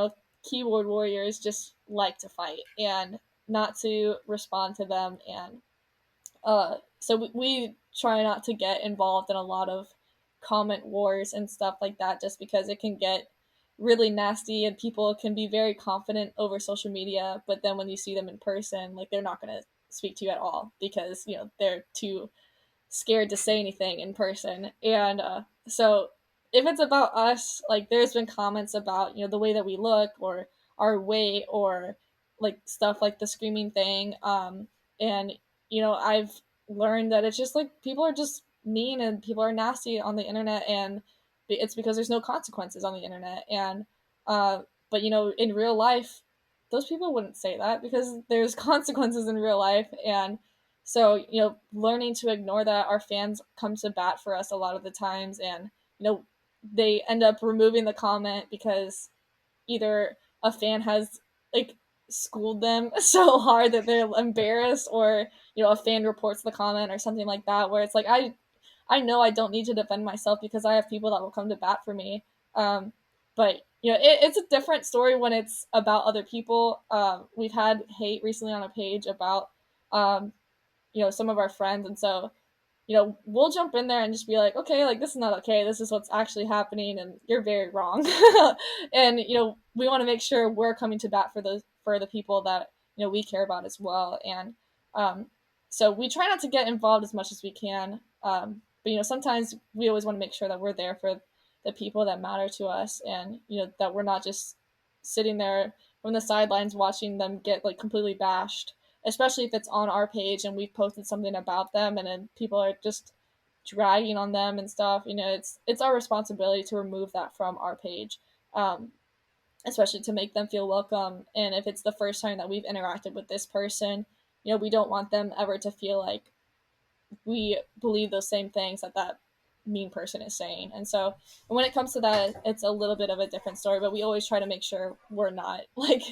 keyboard warriors just like to fight and not to respond to them. And so we try not to get involved in a lot of comment wars and stuff like that, just because it can get really nasty, and people can be very confident over social media, but then when you see them in person, like, they're not going to speak to you at all, because they're too scared to say anything in person. And so if it's about us, like, there's been comments about the way that we look, or our weight, or like stuff like the screaming thing. And I've learned that it's just like, people are just mean and people are nasty on the internet, and it's because there's no consequences on the internet. And but in real life, those people wouldn't say that, because there's consequences in real life. And so, learning to ignore that, our fans come to bat for us a lot of the times, and they end up removing the comment because either a fan has, like, schooled them so hard that they're embarrassed, or a fan reports the comment or something like that, where it's like, I know I don't need to defend myself, because I have people that will come to bat for me. But it's a different story when it's about other people. We've had hate recently on a page about um, some of our friends, and so we'll jump in there and just be like, okay, like, this is not okay, this is what's actually happening, and you're very wrong. And we want to make sure we're coming to bat for the people that we care about as well. And um, so we try not to get involved as much as we can. But sometimes we always want to make sure that we're there for the people that matter to us, and that we're not just sitting there from the sidelines watching them get, like, completely bashed, especially if it's on our page and we've posted something about them, and then people are just dragging on them and stuff. It's our responsibility to remove that from our page, um, especially to make them feel welcome. And if it's the first time that we've interacted with this person, we don't want them ever to feel like we believe those same things that mean person is saying. And so when it comes to that, it's a little bit of a different story, but we always try to make sure we're not, like,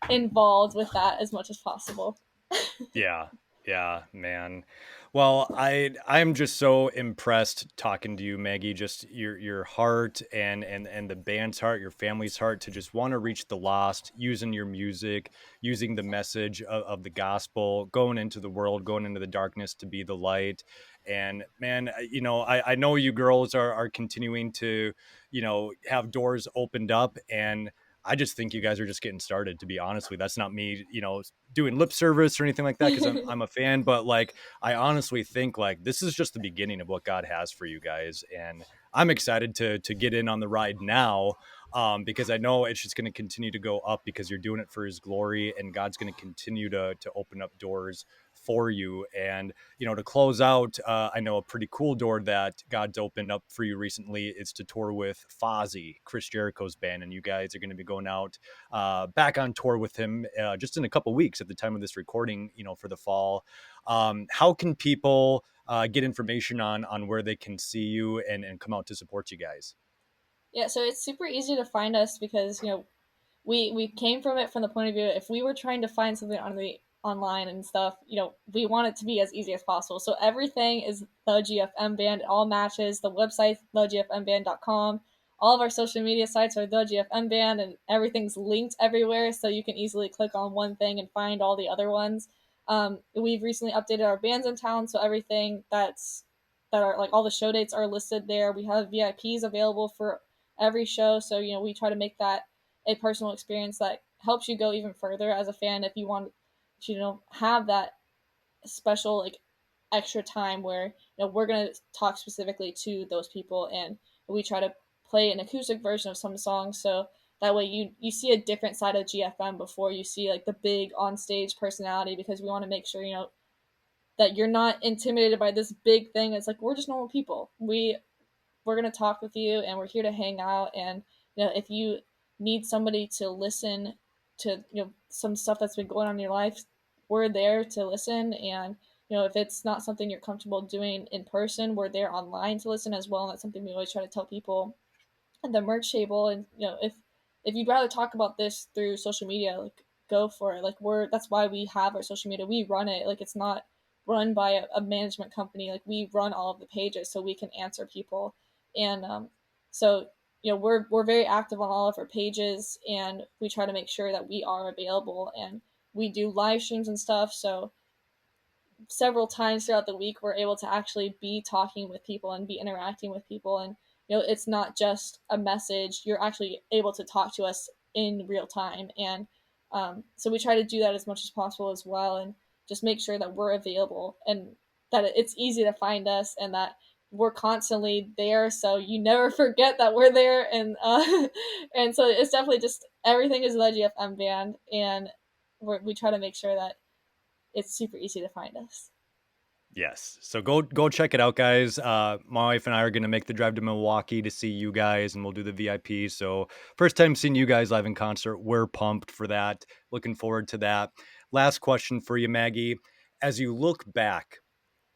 involved with that as much as possible. Yeah. Yeah, man. Well, I'm just so impressed talking to you, Maggie. Just your heart and the band's heart, your family's heart, to just want to reach the lost, using your music, using the message of the gospel, going into the world, going into the darkness to be the light. And man, I know you girls are continuing to, have doors opened up, and I just think you guys are just getting started, to be honest with you. That's not me, doing lip service or anything like that, because I'm a fan, but like, I honestly think like this is just the beginning of what God has for you guys, and I'm excited to get in on the ride now, because I know it's just going to continue to go up, because you're doing it for His glory, and God's going to continue to open up doors for you. And to close out, I know a pretty cool door that God's opened up for you recently is to tour with Fozzy, Chris Jericho's band, and you guys are going to be going out back on tour with him just in a couple weeks at the time of this recording, for the fall. How can people get information on where they can see you and come out to support you guys? Yeah, so it's super easy to find us, because we came from it from the point of view, if we were trying to find something on the online and stuff, we want it to be as easy as possible. So everything is the GFM band. It all matches. The website, thegfmband.com. All of our social media sites are the GFM band, and everything's linked everywhere, so you can easily click on one thing and find all the other ones. We've recently updated our bands in town, so everything that are like all the show dates are listed there. We have VIPs available for every show, so we try to make that a personal experience that helps you go even further as a fan if you want to have that special like extra time where we're going to talk specifically to those people, and we try to play an acoustic version of some songs, so that way you see a different side of GFM before you see like the big on stage personality, because we want to make sure that you're not intimidated by this big thing. It's like, we're just normal people. We're going to talk with you, and we're here to hang out. And if you need somebody to listen to some stuff that's been going on in your life, we're there to listen. And if it's not something you're comfortable doing in person, we're there online to listen as well. And that's something we always try to tell people at the merch table. And if you'd rather talk about this through social media, like, go for it. Like, that's why we have our social media. We run it. Like, it's not run by a management company. Like, we run all of the pages so we can answer people. And so we're very active on all of our pages, and we try to make sure that we are available, and we do live streams and stuff. So several times throughout the week, we're able to actually be talking with people and be interacting with people. And it's not just a message. You're actually able to talk to us in real time. And so we try to do that as much as possible as well, and just make sure that we're available, and that it's easy to find us, and that we're constantly there, so you never forget that we're there. And and so it's definitely just, everything is the GFM band, and we try to make sure that it's super easy to find us. Yes. So go check it out, guys. My wife and I are going to make the drive to Milwaukee to see you guys, and we'll do the VIP. So first time seeing you guys live in concert. We're pumped for that. Looking forward to that. Last question for you, Maggie. As you look back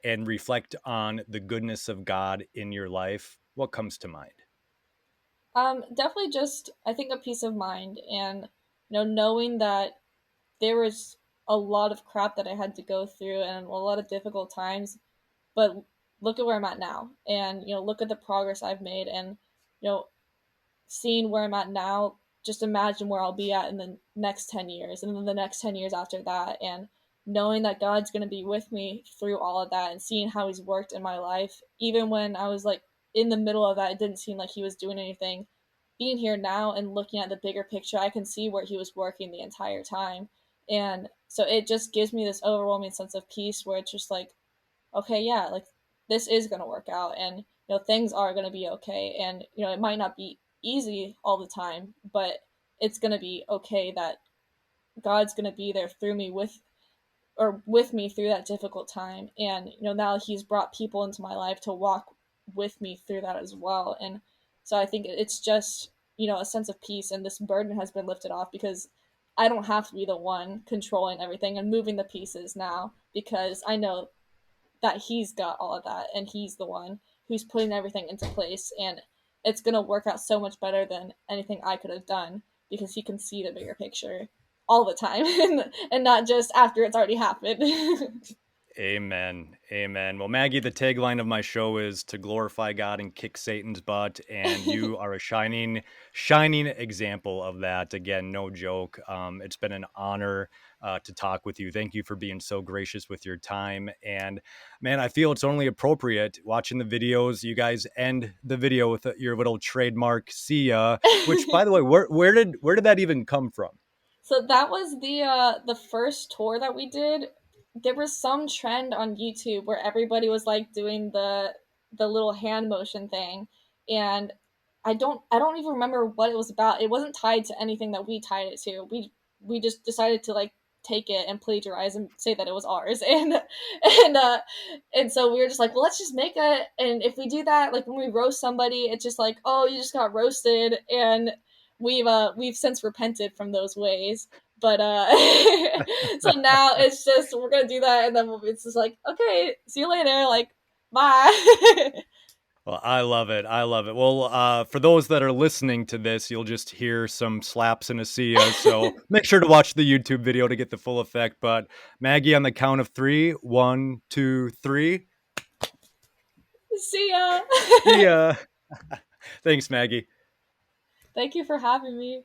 and reflect on the goodness of God in your life, what comes to mind? Definitely just, I think, a peace of mind, and knowing that there was a lot of crap that I had to go through and a lot of difficult times, but look at where I'm at now, and look at the progress I've made, and seeing where I'm at now, just imagine where I'll be at in the next 10 years, and then the next 10 years after that, and knowing that God's going to be with me through all of that, and seeing how he's worked in my life, even when I was like in the middle of that, it didn't seem like he was doing anything. Being here now and looking at the bigger picture, I can see where he was working the entire time. And so it just gives me this overwhelming sense of peace, where it's just like, okay, yeah, like, this is going to work out, and things are going to be okay. And it might not be easy all the time, but it's going to be okay, that God's going to be there through me with me through that difficult time. And now he's brought people into my life to walk with me through that as well. And so I think it's just a sense of peace, and this burden has been lifted off, because I don't have to be the one controlling everything and moving the pieces now, because I know that he's got all of that, and he's the one who's putting everything into place, and it's going to work out so much better than anything I could have done, because he can see the bigger picture all the time and not just after it's already happened. Amen. Amen. Well, Maggie, the tagline of my show is to glorify God and kick Satan's butt. And you are a shining example of that. Again, no joke. It's been an honor to talk with you. Thank you for being so gracious with your time. And man, I feel it's only appropriate watching the videos. You guys end the video with your little trademark "see ya," which, by the way, where did that even come from? So that was the first tour that we did. There was some trend on YouTube where everybody was like doing the little hand motion thing, and I don't even remember what it was about. It wasn't tied to anything that we tied it to. We just decided to like take it and plagiarize and say that it was ours, and so we were just like, well, let's just make it. And if we do that, like when we roast somebody, it's just like, oh, you just got roasted. And we've since repented from those ways, but so now it's just, we're gonna do that, and then it's just like, okay, see you later, like, bye. Well, I love it. I love it. Well, for those that are listening to this, you'll just hear some slaps and a see ya. So make sure to watch the YouTube video to get the full effect. But Maggie, on the count of three, 1, 2, 3. See ya. See ya. Thanks, Maggie. Thank you for having me.